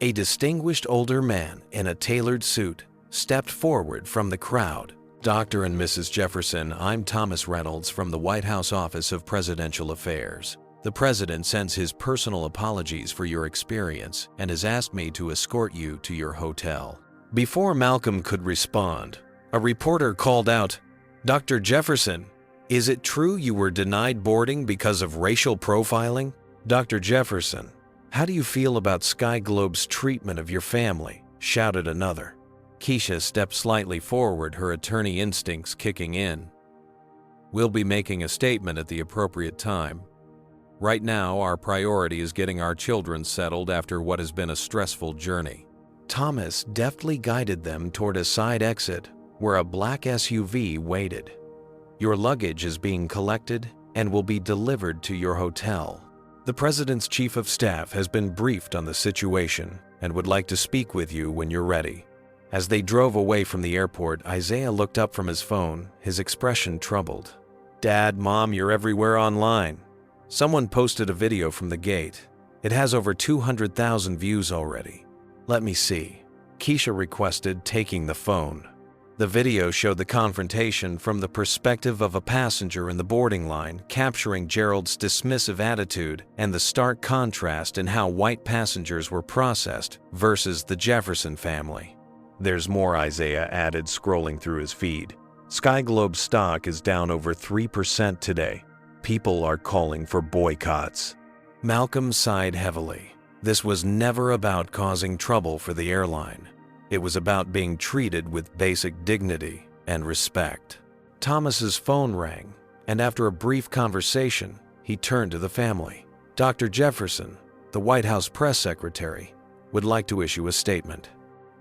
A distinguished older man in a tailored suit stepped forward from the crowd. "Dr. and Mrs. Jefferson, I'm Thomas Reynolds from the White House Office of Presidential Affairs. The President sends his personal apologies for your experience and has asked me to escort you to your hotel." Before Malcolm could respond, a reporter called out, "Dr. Jefferson, is it true you were denied boarding because of racial profiling?" "Dr. Jefferson, how do you feel about Skyglobe's treatment of your family?" shouted another. Keisha stepped slightly forward, her attorney instincts kicking in. "We'll be making a statement at the appropriate time. Right now, our priority is getting our children settled after what has been a stressful journey." Thomas deftly guided them toward a side exit where a black SUV waited. "Your luggage is being collected and will be delivered to your hotel. The President's Chief of Staff has been briefed on the situation and would like to speak with you when you're ready." As they drove away from the airport, Isaiah looked up from his phone, his expression troubled. "Dad, Mom, you're everywhere online. Someone posted a video from the gate. It has over 200,000 views already. Let me see." Keisha requested, taking the phone. The video showed the confrontation from the perspective of a passenger in the boarding line, capturing Gerald's dismissive attitude and the stark contrast in how white passengers were processed versus the Jefferson family. "There's more," Isaiah added, scrolling through his feed. "Skyglobe stock is down over 3% today. People are calling for boycotts." Malcolm sighed heavily. This was never about causing trouble for the airline. It was about being treated with basic dignity and respect. Thomas's phone rang, and after a brief conversation, he turned to the family. "Dr. Jefferson, the White House press secretary, would like to issue a statement.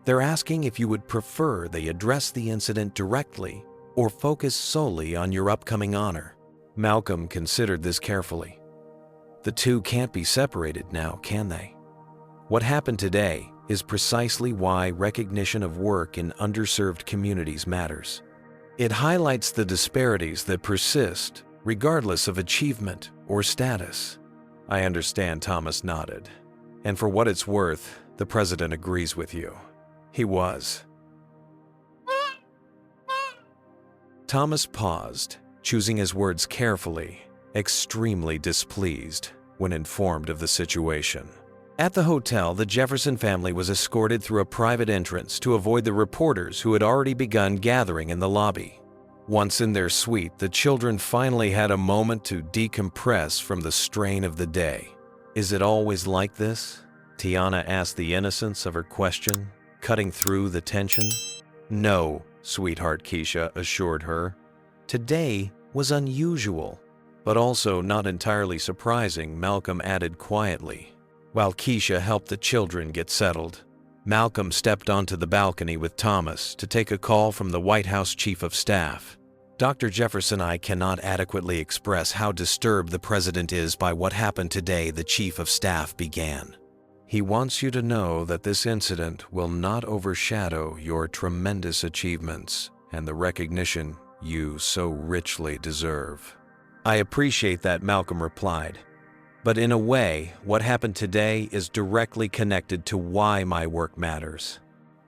They're asking if you would prefer they address the incident directly or focus solely on your upcoming honor." Malcolm considered this carefully. The two can't be separated now, can they? What happened today is precisely why recognition of work in underserved communities matters. It highlights the disparities that persist, regardless of achievement or status. I understand, Thomas nodded. And for what it's worth, the president agrees with you. He was. Thomas paused, choosing his words carefully, extremely displeased when informed of the situation. At the hotel, the Jefferson family was escorted through a private entrance to avoid the reporters who had already begun gathering in the lobby. Once in their suite, the children finally had a moment to decompress from the strain of the day. "Is it always like this?" Tiana asked the innocence of her question, cutting through the tension. "No, sweetheart," Keisha assured her. "Today was unusual, but also not entirely surprising," Malcolm added quietly. While Keisha helped the children get settled, Malcolm stepped onto the balcony with Thomas to take a call from the White House Chief of Staff. "Dr. Jefferson, I cannot adequately express how disturbed the president is by what happened today," the Chief of Staff began. "He wants you to know that this incident will not overshadow your tremendous achievements and the recognition you so richly deserve." "I appreciate that," Malcolm replied. "But in a way, what happened today is directly connected to why my work matters.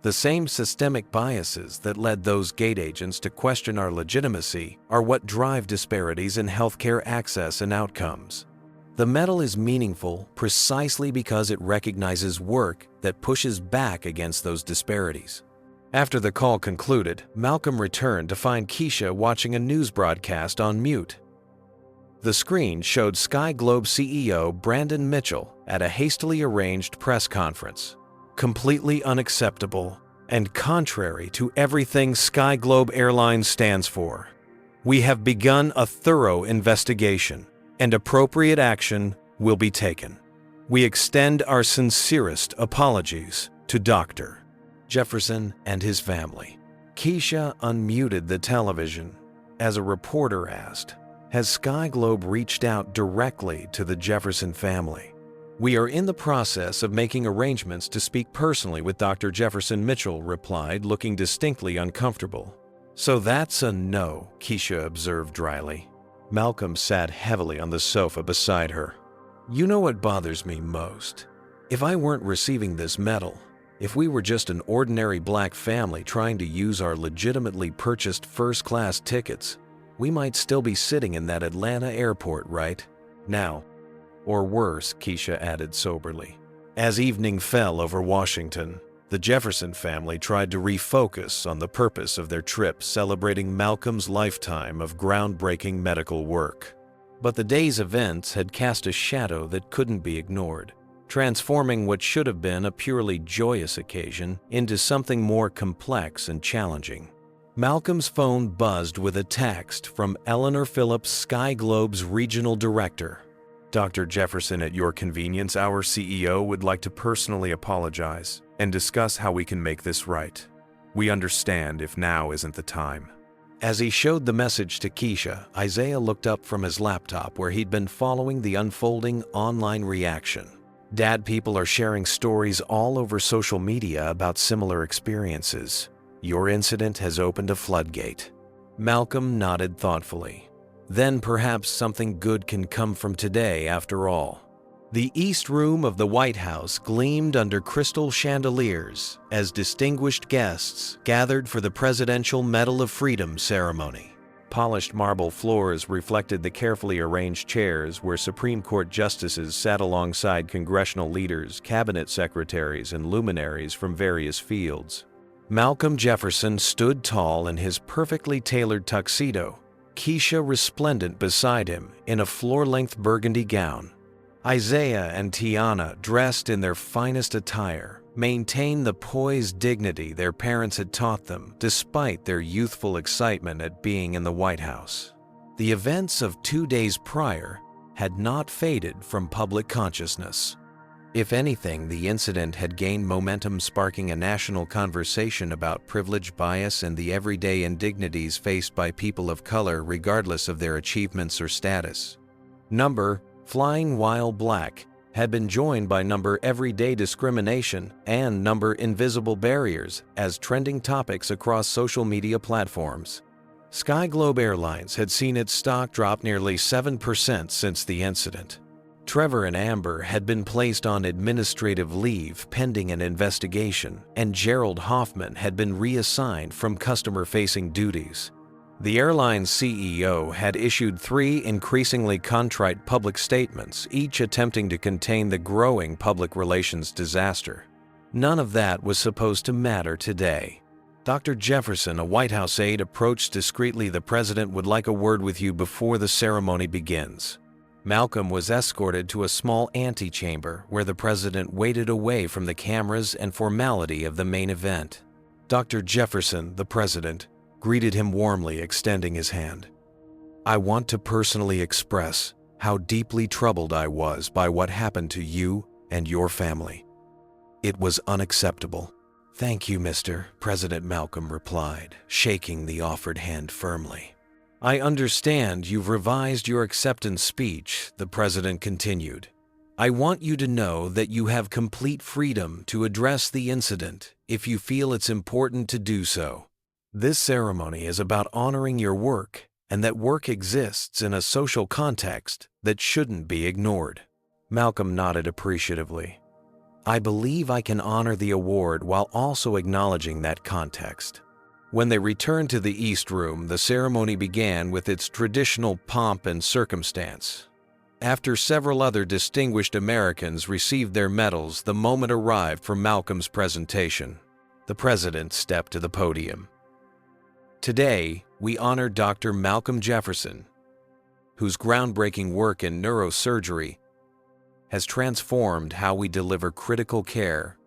The same systemic biases that led those gate agents to question our legitimacy are what drive disparities in healthcare access and outcomes. The medal is meaningful precisely because it recognizes work that pushes back against those disparities." After the call concluded, Malcolm returned to find Keisha watching a news broadcast on mute. The screen showed Sky Globe CEO Brandon Mitchell at a hastily arranged press conference. Completely unacceptable and contrary to everything Sky Globe Airline stands for. "We have begun a thorough investigation, and appropriate action will be taken. We extend our sincerest apologies to Dr. Jefferson and his family." Keisha unmuted the television as a reporter asked, "Has Sky Globe reached out directly to the Jefferson family?" "We are in the process of making arrangements to speak personally with Dr. Jefferson," Mitchell replied, looking distinctly uncomfortable. "So that's a no," Keisha observed dryly. Malcolm sat heavily on the sofa beside her. "You know what bothers me most? If I weren't receiving this medal, if we were just an ordinary black family trying to use our legitimately purchased first-class tickets, we might still be sitting in that Atlanta airport right now. Or worse," Keisha added soberly. As evening fell over Washington, the Jefferson family tried to refocus on the purpose of their trip, celebrating Malcolm's lifetime of groundbreaking medical work. But the day's events had cast a shadow that couldn't be ignored, transforming what should have been a purely joyous occasion into something more complex and challenging. Malcolm's phone buzzed with a text from Eleanor Phillips, Sky Globe's regional director. "Dr. Jefferson, at your convenience, our CEO would like to personally apologize and discuss how we can make this right. We understand if now isn't the time." As he showed the message to Keisha, Isaiah looked up from his laptop where he'd been following the unfolding online reaction. "Dad, people are sharing stories all over social media about similar experiences. Your incident has opened a floodgate." Malcolm nodded thoughtfully. "Then perhaps something good can come from today after all." The East Room of the White House gleamed under crystal chandeliers as distinguished guests gathered for the Presidential Medal of Freedom ceremony. Polished marble floors reflected the carefully arranged chairs where Supreme Court justices sat alongside congressional leaders, cabinet secretaries, and luminaries from various fields. Malcolm Jefferson stood tall in his perfectly tailored tuxedo, Keisha resplendent beside him in a floor-length burgundy gown. Isaiah and Tiana, dressed in their finest attire, maintained the poised dignity their parents had taught them despite their youthful excitement at being in the White House. The events of 2 days prior had not faded from public consciousness. If anything, the incident had gained momentum, sparking a national conversation about privilege, bias, and the everyday indignities faced by people of color regardless of their achievements or status. Number Flying While Black had been joined by number Everyday Discrimination and number Invisible Barriers as trending topics across social media platforms. SkyGlobe Airlines had seen its stock drop nearly 7% since the incident. Trevor and Amber had been placed on administrative leave pending an investigation, and Gerald Hoffman had been reassigned from customer-facing duties. The airline's CEO had issued 3 increasingly contrite public statements, each attempting to contain the growing public relations disaster. None of that was supposed to matter today. Dr. Jefferson, a White House aide, approached discreetly. "The president would like a word with you before the ceremony begins." Malcolm was escorted to a small antechamber where the president waited away from the cameras and formality of the main event. Dr. Jefferson, the president, greeted him warmly, extending his hand. "I want to personally express how deeply troubled I was by what happened to you and your family. It was unacceptable." "Thank you, Mr. President," Malcolm replied, shaking the offered hand firmly. "I understand you've revised your acceptance speech," the president continued. "I want you to know that you have complete freedom to address the incident if you feel it's important to do so. This ceremony is about honoring your work, and that work exists in a social context that shouldn't be ignored." Malcolm nodded appreciatively. "I believe I can honor the award while also acknowledging that context." When they returned to the East Room, the ceremony began with its traditional pomp and circumstance. After several other distinguished Americans received their medals, the moment arrived for Malcolm's presentation. The president stepped to the podium. "Today, we honor Dr. Malcolm Jefferson, whose groundbreaking work in neurosurgery has transformed how we deliver critical care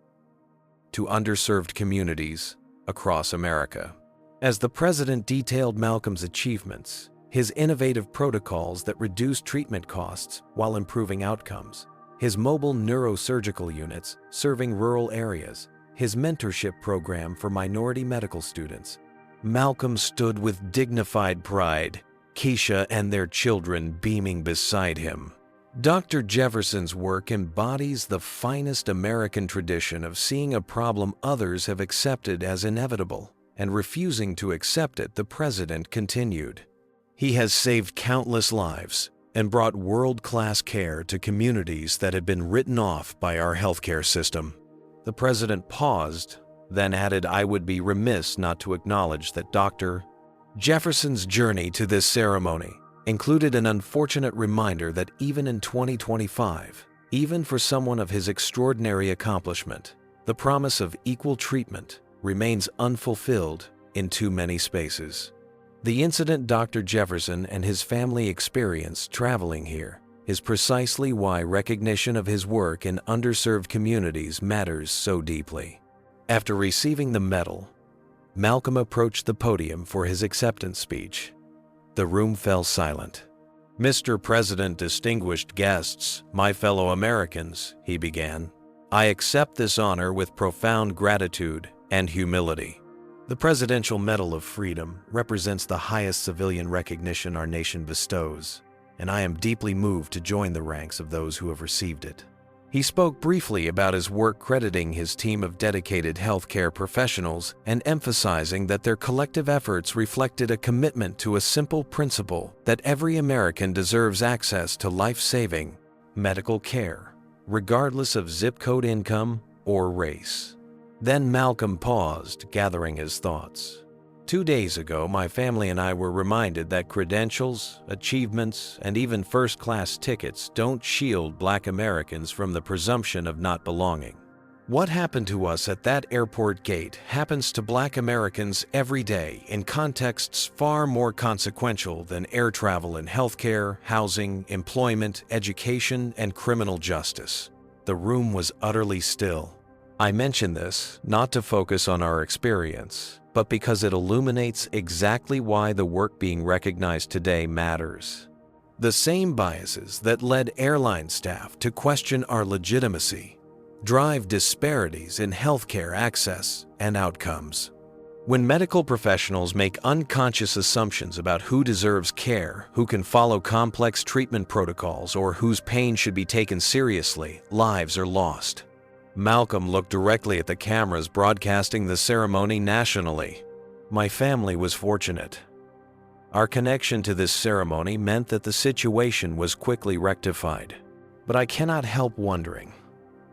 to underserved communities across America." As the president detailed Malcolm's achievements, his innovative protocols that reduced treatment costs while improving outcomes, his mobile neurosurgical units serving rural areas, his mentorship program for minority medical students, Malcolm stood with dignified pride, Keisha and their children beaming beside him. Dr. Jefferson's work embodies the finest American tradition of seeing a problem others have accepted as inevitable and refusing to accept it, the president continued. "He has saved countless lives and brought world-class care to communities that had been written off by our healthcare system." The president paused, then added, "I would be remiss not to acknowledge that Dr. Jefferson's journey to this ceremony included an unfortunate reminder that even in 2025, even for someone of his extraordinary accomplishment, the promise of equal treatment remains unfulfilled in too many spaces." The incident Dr. Jefferson and his family experienced traveling here is precisely why recognition of his work in underserved communities matters so deeply. After receiving the medal, Malcolm approached the podium for his acceptance speech. The room fell silent. "Mr. President, distinguished guests, my fellow Americans," he began, "I accept this honor with profound gratitude and humility. The Presidential Medal of Freedom represents the highest civilian recognition our nation bestows, and I am deeply moved to join the ranks of those who have received it." He spoke briefly about his work, crediting his team of dedicated healthcare professionals and emphasizing that their collective efforts reflected a commitment to a simple principle that every American deserves access to life-saving medical care, regardless of zip code, income, or race. Then Malcolm paused, gathering his thoughts. 2 days ago, my family and I were reminded that credentials, achievements, and even first-class tickets don't shield Black Americans from the presumption of not belonging. What happened to us at that airport gate happens to Black Americans every day in contexts far more consequential than air travel in healthcare, housing, employment, education, and criminal justice. The room was utterly still. I mention this not to focus on our experience, but because it illuminates exactly why the work being recognized today matters. The same biases that led airline staff to question our legitimacy drive disparities in healthcare access and outcomes. When medical professionals make unconscious assumptions about who deserves care, who can follow complex treatment protocols, or whose pain should be taken seriously, lives are lost. Malcolm looked directly at the cameras broadcasting the ceremony nationally. "My family was fortunate. Our connection to this ceremony meant that the situation was quickly rectified. But I cannot help wondering,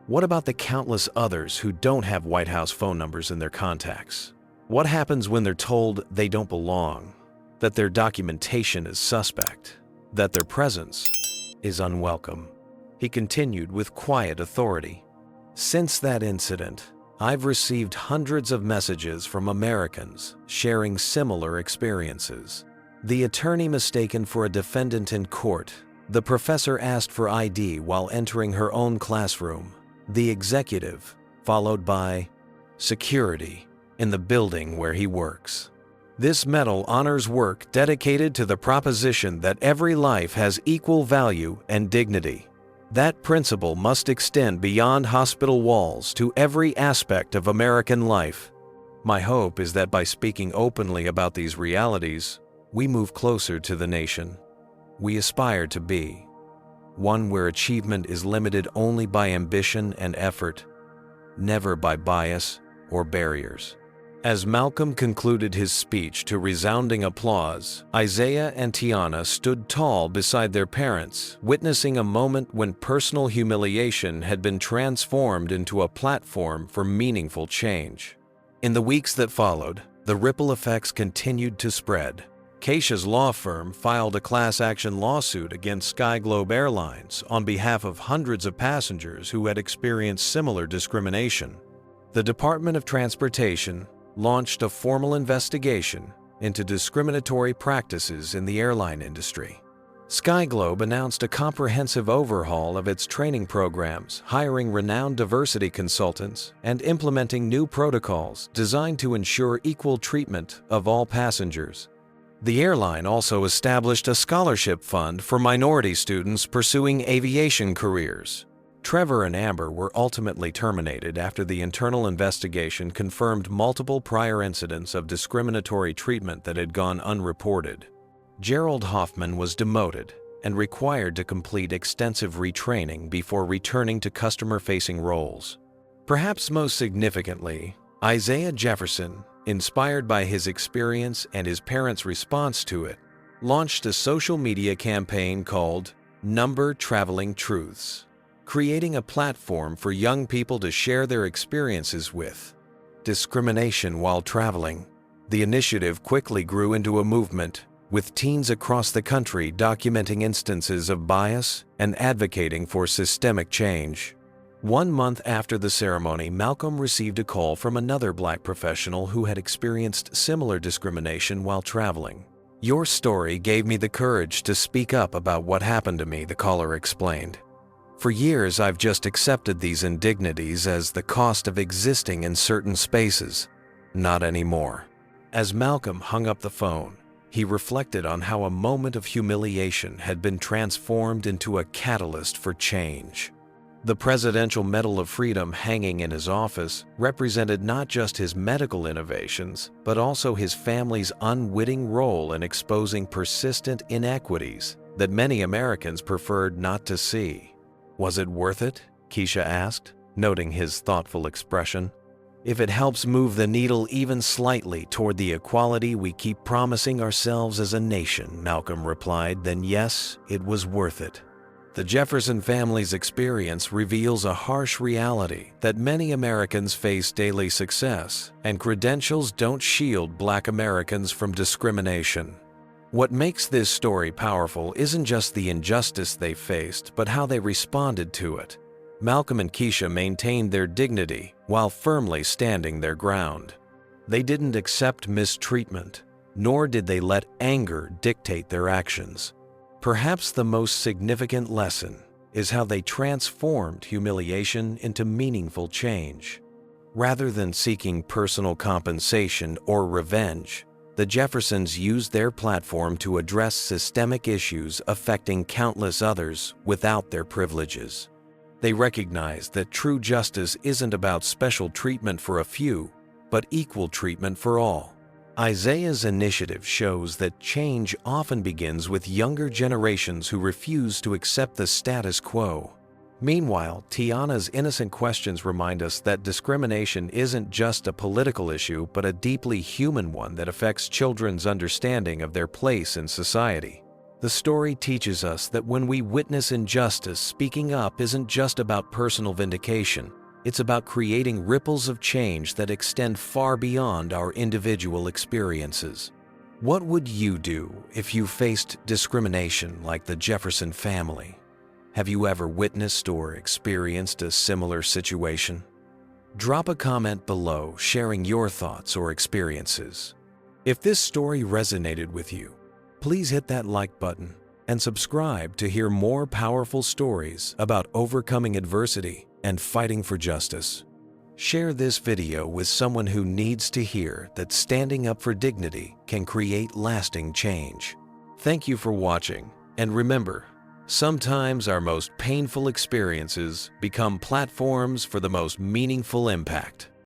what about the countless others who don't have White House phone numbers in their contacts? What happens when they're told they don't belong, that their documentation is suspect, that their presence is unwelcome? He continued with quiet authority. Since that incident, I've received hundreds of messages from Americans sharing similar experiences. The attorney mistaken for a defendant in court, the professor asked for ID while entering her own classroom, the executive, followed by security in the building where he works. This medal honors work dedicated to the proposition that every life has equal value and dignity. That principle must extend beyond hospital walls to every aspect of American life. My hope is that by speaking openly about these realities, we move closer to the nation we aspire to be, one where achievement is limited only by ambition and effort, never by bias or barriers. As Malcolm concluded his speech to resounding applause, Isaiah and Tiana stood tall beside their parents, witnessing a moment when personal humiliation had been transformed into a platform for meaningful change. In the weeks that followed, the ripple effects continued to spread. Keisha's law firm filed a class action lawsuit against SkyGlobe Airlines on behalf of hundreds of passengers who had experienced similar discrimination. The Department of Transportation launched a formal investigation into discriminatory practices in the airline industry. SkyGlobe announced a comprehensive overhaul of its training programs, hiring renowned diversity consultants and implementing new protocols designed to ensure equal treatment of all passengers. The airline also established a scholarship fund for minority students pursuing aviation careers. Trevor and Amber were ultimately terminated after the internal investigation confirmed multiple prior incidents of discriminatory treatment that had gone unreported. Gerald Hoffman was demoted and required to complete extensive retraining before returning to customer-facing roles. Perhaps most significantly, Isaiah Jefferson, inspired by his experience and his parents' response to it, launched a social media campaign called Number Traveling Truths, creating a platform for young people to share their experiences with discrimination while traveling. The initiative quickly grew into a movement, with teens across the country documenting instances of bias and advocating for systemic change. 1 month after the ceremony, Malcolm received a call from another Black professional who had experienced similar discrimination while traveling. "Your story gave me the courage to speak up about what happened to me," the caller explained. "For years, I've just accepted these indignities as the cost of existing in certain spaces. Not anymore." As Malcolm hung up the phone, he reflected on how a moment of humiliation had been transformed into a catalyst for change. The Presidential Medal of Freedom hanging in his office represented not just his medical innovations, but also his family's unwitting role in exposing persistent inequities that many Americans preferred not to see. "Was it worth it?" Keisha asked, noting his thoughtful expression. "If it helps move the needle even slightly toward the equality we keep promising ourselves as a nation," Malcolm replied, "then yes, it was worth it." The Jefferson family's experience reveals a harsh reality that many Americans face daily success, and credentials don't shield Black Americans from discrimination. What makes this story powerful isn't just the injustice they faced, but how they responded to it. Malcolm and Keisha maintained their dignity while firmly standing their ground. They didn't accept mistreatment, nor did they let anger dictate their actions. Perhaps the most significant lesson is how they transformed humiliation into meaningful change. Rather than seeking personal compensation or revenge, the Jeffersons used their platform to address systemic issues affecting countless others without their privileges. They recognized that true justice isn't about special treatment for a few, but equal treatment for all. Isaiah's initiative shows that change often begins with younger generations who refuse to accept the status quo. Meanwhile, Tiana's innocent questions remind us that discrimination isn't just a political issue but a deeply human one that affects children's understanding of their place in society. The story teaches us that when we witness injustice, speaking up isn't just about personal vindication. It's about creating ripples of change that extend far beyond our individual experiences. What would you do if you faced discrimination like the Jefferson family? Have you ever witnessed or experienced a similar situation? Drop a comment below sharing your thoughts or experiences. If this story resonated with you, please hit that like button and subscribe to hear more powerful stories about overcoming adversity and fighting for justice. Share this video with someone who needs to hear that standing up for dignity can create lasting change. Thank you for watching, and remember, sometimes our most painful experiences become platforms for the most meaningful impact.